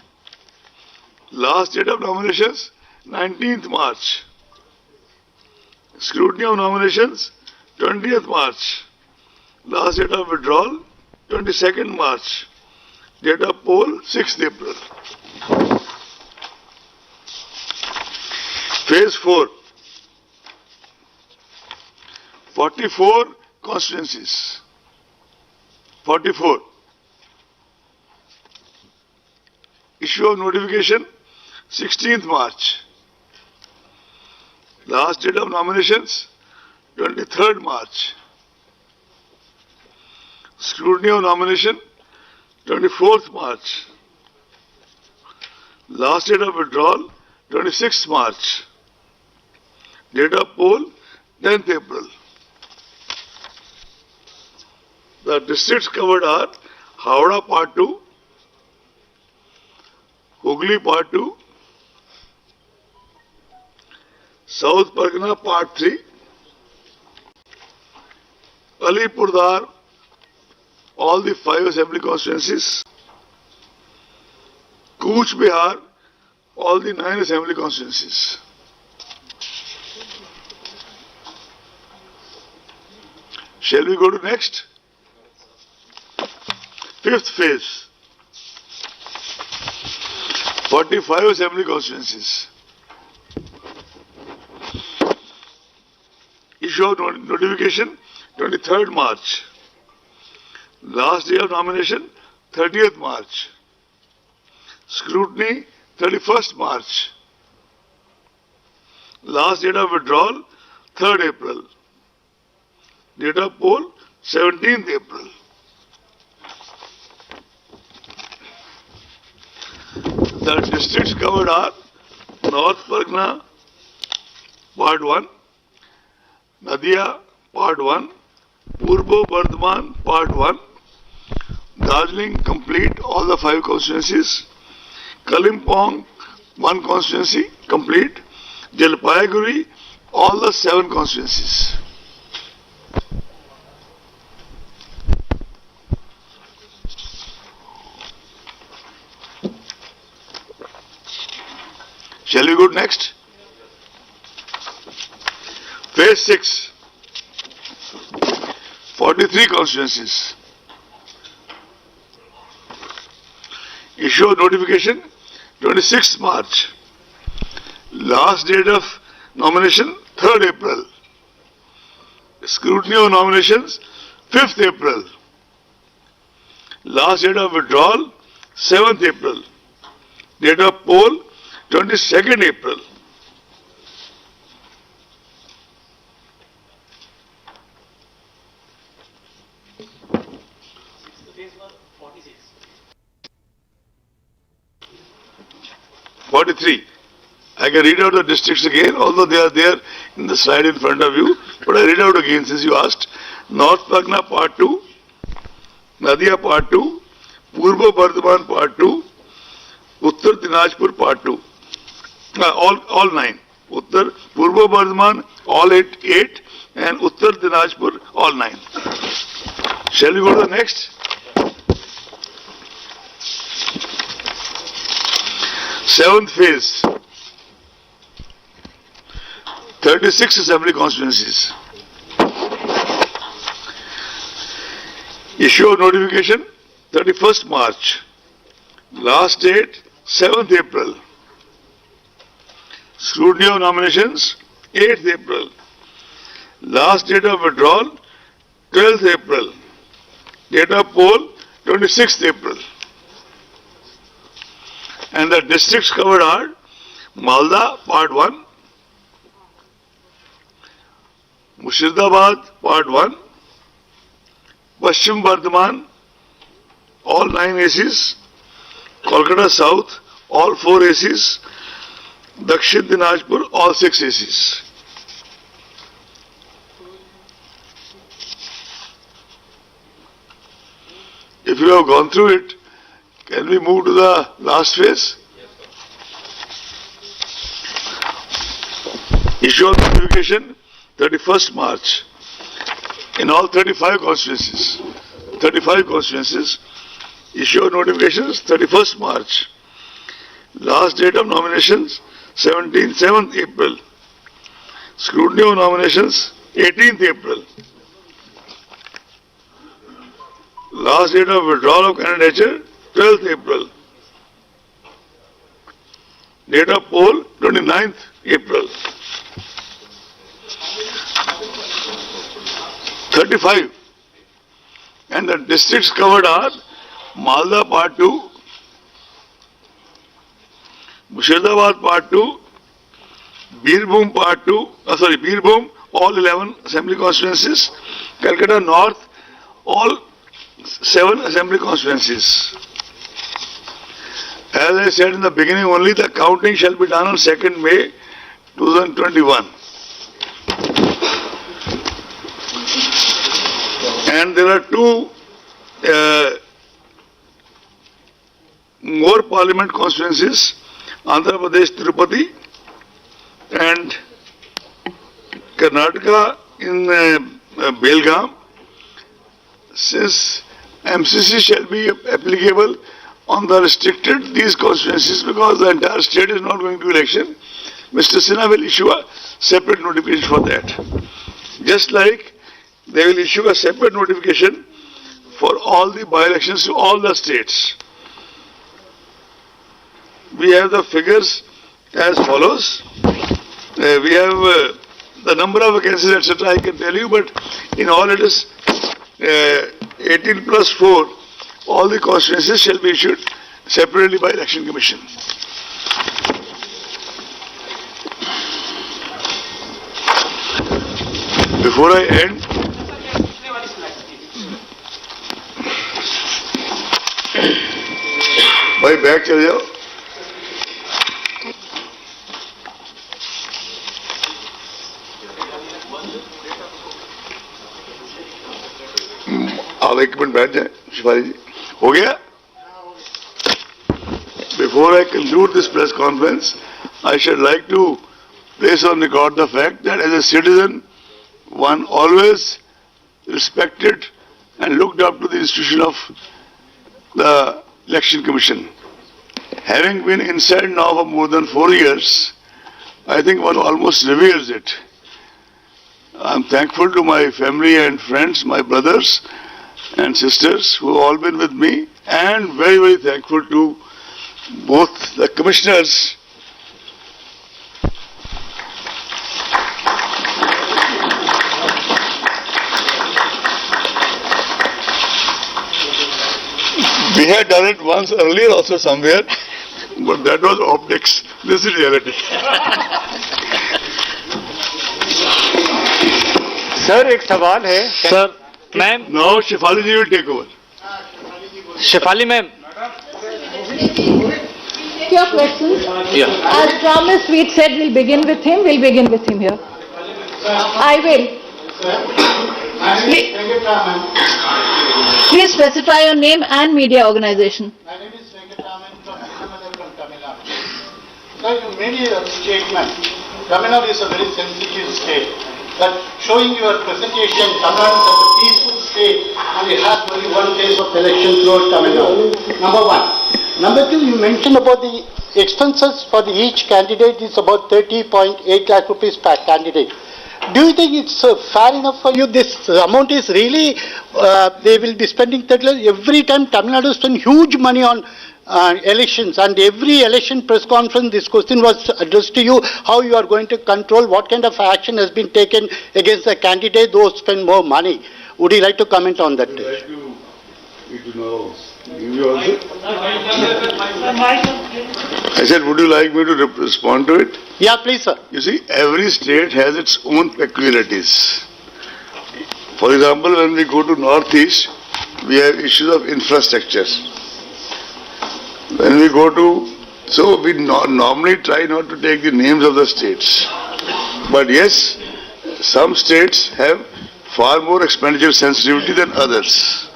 Last date of nominations 19th March. Scrutiny of nominations 20th March. Last date of withdrawal 22nd March. Date of poll 6th April. Phase 4. 44 constituencies. 44. Issue of notification 16th March. Last date of nominations 23rd March. Scrutiny of nomination 24th March. Last date of withdrawal 26th March. Date of poll 10th April. The districts covered are Howrah Part 2, Hooghly Part 2, South Pargana Part 3, Alipurdar, all the 5 assembly constituencies, Cooch Behar, all the 9 assembly constituencies. Shall we go to next? 5th phase. 45 assembly constituencies. Issue of notification 23rd March. Last day of nomination 30th March. Scrutiny 31st March. Last date of withdrawal 3rd April. Date of poll 17th April. The districts covered are North Pargana, Part 1, Nadia, Part 1, Purbo Bardhaman, Part 1, Darjeeling, complete, all the 5 constituencies, Kalimpong, 1 constituency, complete, Jalpaiguri, all the 7 constituencies. Shall we go next? Phase 6, 43 constituencies. Issue of notification 26th March. Last date of nomination 3rd April. Scrutiny of nominations 5th April. Last date of withdrawal 7th April. Date of poll 22nd April. Phase 1, 46. 43. I can read out the districts again, although they are there in the slide in front of you. But I read out again since you asked. North Pargana Part 2, Nadia Part 2, Purbo Bardhaman Part 2, Uttar Dinajpur Part 2. All 9. Uttar, Purbo Bardhaman, all 8, and Uttar Dinajpur, all 9. Shall we go to the next? Seventh phase. 36 assembly constituencies. Issue of notification 31st March. Last date 7th April. Scrutiny of nominations 8th April. Last date of withdrawal 12th April. Date of poll 26th April. And the districts covered are Malda Part 1, Murshidabad Part 1, Paschim Bardhaman, all 9 ACs, Kolkata South, all 4 ACs, Dakshin Dinajpur, all 6 ACs. If you have gone through it, can we move to the last phase? Issue of notification 31st March in all 35 constituencies. 35 constituencies. Issue of notifications 31st March. Last date of nominations 7th April. Scrutiny of nominations 18th April. Last date of withdrawal of candidature 12th April. Date of poll 29th April. 35. And the districts covered are Malda Part 2, Murshidabad Part 2, Birbhum Part 2, Birbhum, all 11 assembly constituencies, Calcutta North, all 7 assembly constituencies. As I said in the beginning only, the counting shall be done on 2nd May 2021. And there are 2 more parliament constituencies, Andhra Pradesh Tirupati and Karnataka in Belgaum. Since MCC shall be applicable on the restricted these constituencies because the entire state is not going to election, Mr. Sinha will issue a separate notification for that. Just like they will issue a separate notification for all the by-elections to all the states. We have the figures as follows. We have the number of vacancies, etc. I can tell you, but in all it is 18 plus 4. All the constituencies shall be issued separately by Election Commission. Before I end, भाई bag चले जाओ. आप एक minute बैठ जाए शिफाली जी. हो गया? Before I conclude this press conference, I should like to place on record the fact that as a citizen, one always respected and looked up to the institution of the Election Commission. Having been inside now for more than 4 years, I think one almost reveres it. I'm thankful to my family and friends, my brothers and sisters who have all been with me, and very, very thankful to both the commissioners we had done it once earlier also somewhere, but that was optics. This is reality. Sir एक सवाल है sir. Ma'am Now Shefali ji will take over. Shefali ma'am. Your questions? Yeah. As promised, we said we'll begin with him. We'll begin with him here. I will. Please specify your name and media organization. My name is Venkataraman from Tamil Nadu. Sir, you made a statement. Tamil Nadu is a very sensitive state. That showing your presentation, Tamil Nadu is a peaceful state and it has only one phase of election throughout Tamil Nadu. Number one. Number two, you mentioned about the expenses for each candidate is about 30.8 lakh rupees per candidate. Do you think it's fair enough for you? This amount is really, they will be spending 30 lakhs. Every time Tamil Nadu spend huge money on elections, and every election press conference this question was addressed to you, how you are going to control, what kind of action has been taken against the candidate those spend more money. Would you like to comment on that? I said, would you like me to respond to it? Yeah, please, sir. You see, every state has its own peculiarities. For example, when we go to Northeast, we have issues of infrastructure. When we go to, so we normally try not to take the names of the states. But yes, some states have far more expenditure sensitivity than others.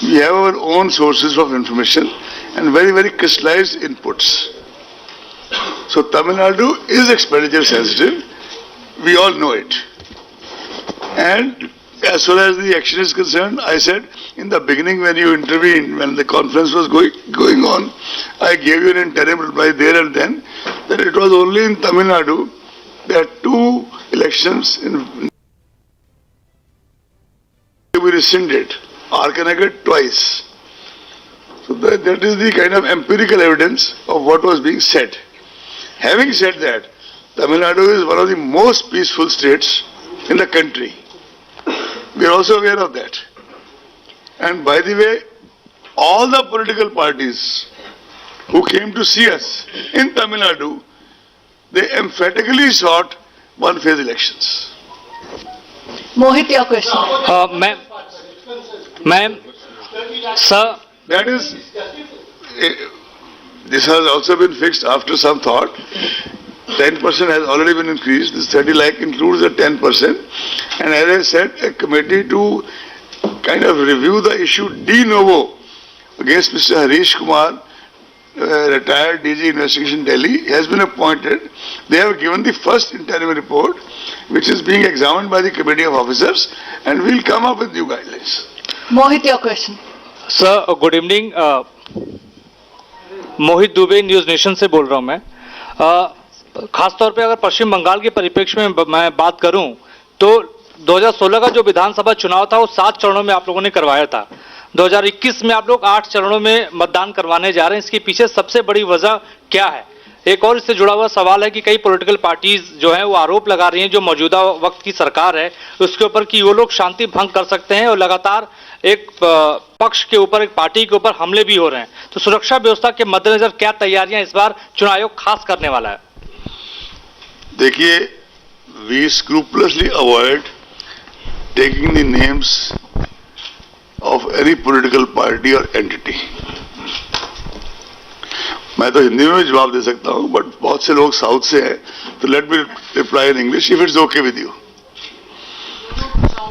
We have our own sources of information and very, very crystallized inputs. So Tamil Nadu is expenditure sensitive. We all know it. And as far as the action is concerned, I said in the beginning when you intervened, when the conference was going on, I gave you an interim reply there and then that it was only in Tamil Nadu that 2 elections we rescinded. Arkanagar twice. So that is the kind of empirical evidence of what was being said. Having said that, Tamil Nadu is one of the most peaceful states in the country. We are also aware of that. And by the way, all the political parties who came to see us in Tamil Nadu, they emphatically sought one-phase elections. Mohit, your question. Ma'am sir. That is, this has also been fixed after some thought. 10% has already been increased. This 30 lakh includes the 10%. And as I said, a committee to kind of review the issue de novo against Mr. Harish Kumar, retired DG Investigation Delhi, has been appointed. They have given the first interim report, which is being examined by the committee of officers, and we'll come up with new guidelines. Mohit, your question. Sir good evening. Mohit Dubey news nation से बोल रहा हूं मैं. खासतौर पे अगर पश्चिम बंगाल के परिप्रेक्ष्य में मैं बात करूं तो 2016 का जो विधानसभा चुनाव था वो 7 चरणों में आप लोगों ने करवाया था. 2021 में आप लोग 8 चरणों में मतदान करवाने जा रहे हैं. इसके पीछे सबसे बड़ी वजह क्या है? एक और इससे जुड़ा हुआ सवाल है कि कई पॉलिटिकल पार्टीज जो हैं वो आरोप लगा रही हैं जो मौजूदा वक्त की सरकार है उसके ऊपर कि वो लोग शांति भंग कर सकते हैं और लगातार एक पक्ष के ऊपर, एक पार्टी के ऊपर हमले भी हो रहे हैं. तो सुरक्षा व्यवस्था के मद्देनजर क्या तैयारियां इस बार चुनाव आयोग खास करने वाला है? देखिए, we scrupulously avoid taking the names of any political party or entity. मैं तो हिंदी में भी जवाब दे सकता हूं, बट बहुत से लोग साउथ से हैं, तो let me reply in English if it's okay with you.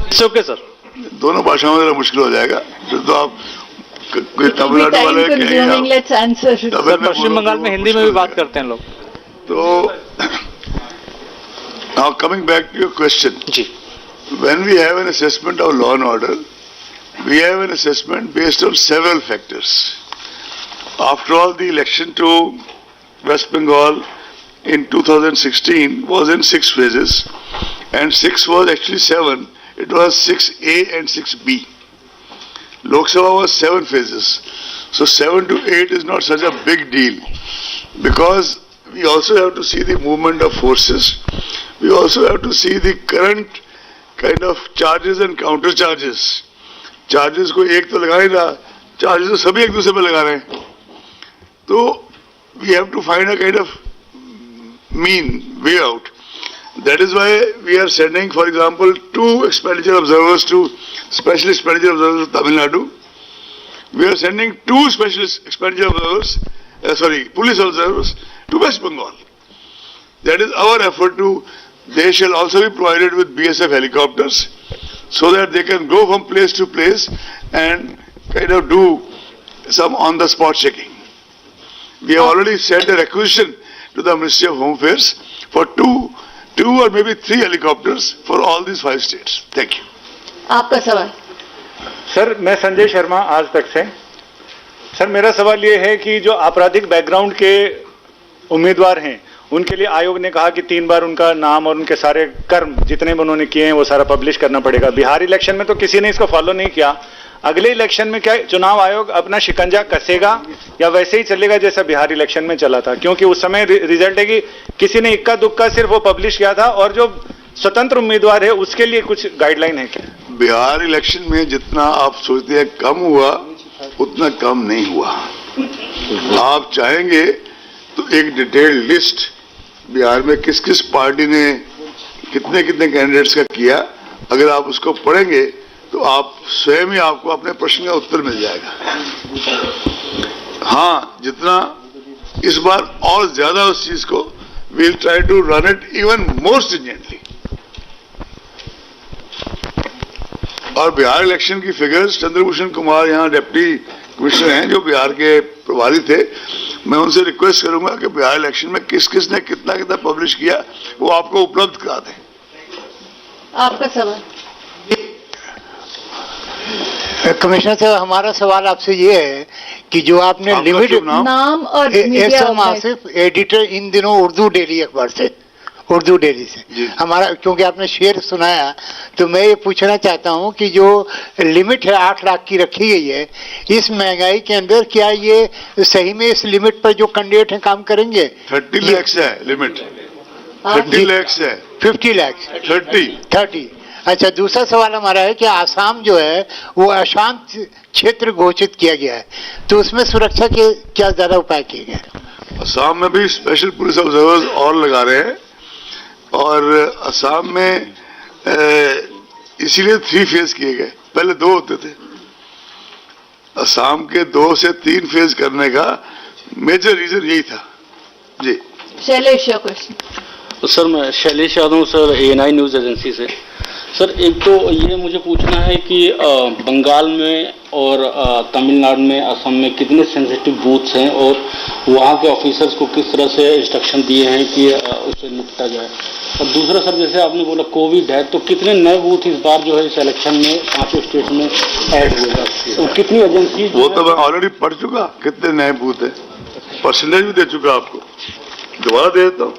It's okay sir. दोनों भाषाओं में जरा मुश्किल हो जाएगा, फिर तो आप कोई It will be तमिलनाडु वाले time consuming. कहेंगे Let's answer. तमिल में पश्चिम बोलो बंगाल तो में हिंदी में भी बात करते हैं लोग। तो now coming back to your question, ji when we have an assessment of law and order, we have an assessment based on several factors. After all, the election to West Bengal in 2016 was in 6 phases, and 6 was actually 7. It was 6A and 6B. Lok Sabha was 7 phases. So 7 to 8 is not such a big deal, because we also have to see the movement of forces. We also have to see the current kind of charges and counter charges. Charges को एक तो लगा नहीं रहा, charges तो सभी एक दूसरे पे लगा रहे हैं. तो we have to find a kind of mean way out. That is why we are sending, for example, 2 expenditure observers to special expenditure observers to Tamil Nadu. We are sending 2 special expenditure observers, police observers to West Bengal. That is our effort to. They shall also be provided with BSF helicopters, so that they can go from place to place and kind of do some on-the-spot checking. We have already sent a requisition to the Ministry of Home Affairs for 2 or maybe 3 helicopters for all these 5 states. Thank you. आपका सवाल। Sir, मैं संजय शर्मा, आज तक से। Sir, मेरा सवाल ये है कि जो आपराधिक बैकग्राउंड के उम्मीदवार हैं, उनके लिए आयोग ने कहा कि 3 बार उनका नाम और उनके सारे कर्म जितने भी उन्होंने किए हैं वो सारा पब्लिश करना पड़ेगा। बिहार इलेक्शन में तो किसी ने इसको फॉलो नहीं किया। अगले इलेक्शन में क्या चुनाव आयोग अपना शिकंजा कसेगा या वैसे ही चलेगा जैसा बिहार इलेक्शन में चला था? क्योंकि उस समय रिजल्ट है कि किसी ने इक्का दुक्का सिर्फ वो पब्लिश किया था, और जो स्वतंत्र उम्मीदवार है उसके लिए कुछ गाइडलाइन है क्या? बिहार इलेक्शन में जितना आप सोचते हैं कम हुआ, उतना कम नहीं हुआ। आप चाहेंगे तो एक डिटेल्ड लिस्ट बिहार में किस किस पार्टी ने कितने कितने कैंडिडेट्स का किया, अगर आप उसको पढ़ेंगे तो आप स्वयं ही आपको अपने प्रश्न का उत्तर मिल जाएगा। हाँ, जितना इस बार और ज्यादा उस चीज को we'll try to run it even more stringently. और बिहार इलेक्शन की फिगर्स, चंद्रभूषण कुमार यहाँ डिप्टी कमिश्नर हैं जो बिहार के प्रभारी थे, मैं उनसे रिक्वेस्ट करूंगा कि बिहार इलेक्शन में किस किस ने कितना कितना पब्लिश किया वो आपको उपलब्ध करा दें। आपका सवाल। कमिश्नर साहब, हमारा सवाल आपसे ये है कि जो आपने लिमिट नाम और एसएम आसिफ, एडिटर इन दिनों उर्दू डेली अखबार से, उर्दू डेली से, हमारा क्योंकि आपने शेर सुनाया तो मैं ये पूछना चाहता हूँ कि जो लिमिट है 8 लाख की रखी गई है, इस महंगाई के अंदर क्या ये सही में इस लिमिट पर जो कैंडिडेट हैं काम करेंगे? 30 लाख है लिमिट, 30 लाख है, 50 लाख, 30। अच्छा, दूसरा सवाल हमारा है कि आसाम जो है वो अशांत क्षेत्र घोषित किया गया है, तो उसमें सुरक्षा के क्या ज्यादा उपाय किए गए? असम में भी स्पेशल पुलिस ऑब्जर्वर्स और लगा रहे हैं, और असम में इसीलिए 3 फेज किए गए, पहले 2 होते थे। असम के 2 से 3 फेज करने का मेजर रीजन यही था। जी शैलेश, क्वेश्चन। सर, मैं Shailesh Yadav sir, ANI news agency से। सर, एक तो ये मुझे पूछना है कि बंगाल में और तमिलनाडु में, असम में कितने सेंसिटिव बूथ्स हैं और वहाँ के ऑफिसर्स को किस तरह से इंस्ट्रक्शन दिए हैं कि उससे निपटा जाए। और दूसरा सर, जैसे आपने बोला कोविड है, तो कितने नए बूथ इस बार जो है इस इलेक्शन में 5 स्टेट में ऐड होगा, तो कितनी एजेंसी? वो तो मैं ऑलरेडी पढ़ चुका, कितने नए बूथ है, परसेंटेज भी दे चुका आपको, दोबारा दे देता हूँ,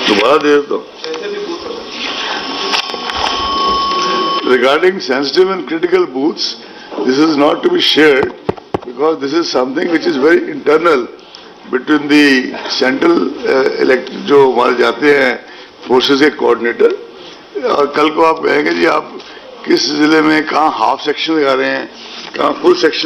दोबारा दे देता हूँ। Regarding sensitive and critical booths, this is not to be shared because this is something which is very internal between the central जो हमारे जाते हैं फोर्सेस के कोऑर्डिनेटर, और कल को आप कहेंगे जी आप किस जिले में कहाँ हाफ सेक्शन लगा रहे हैं, कहाँ फुल सेक्शन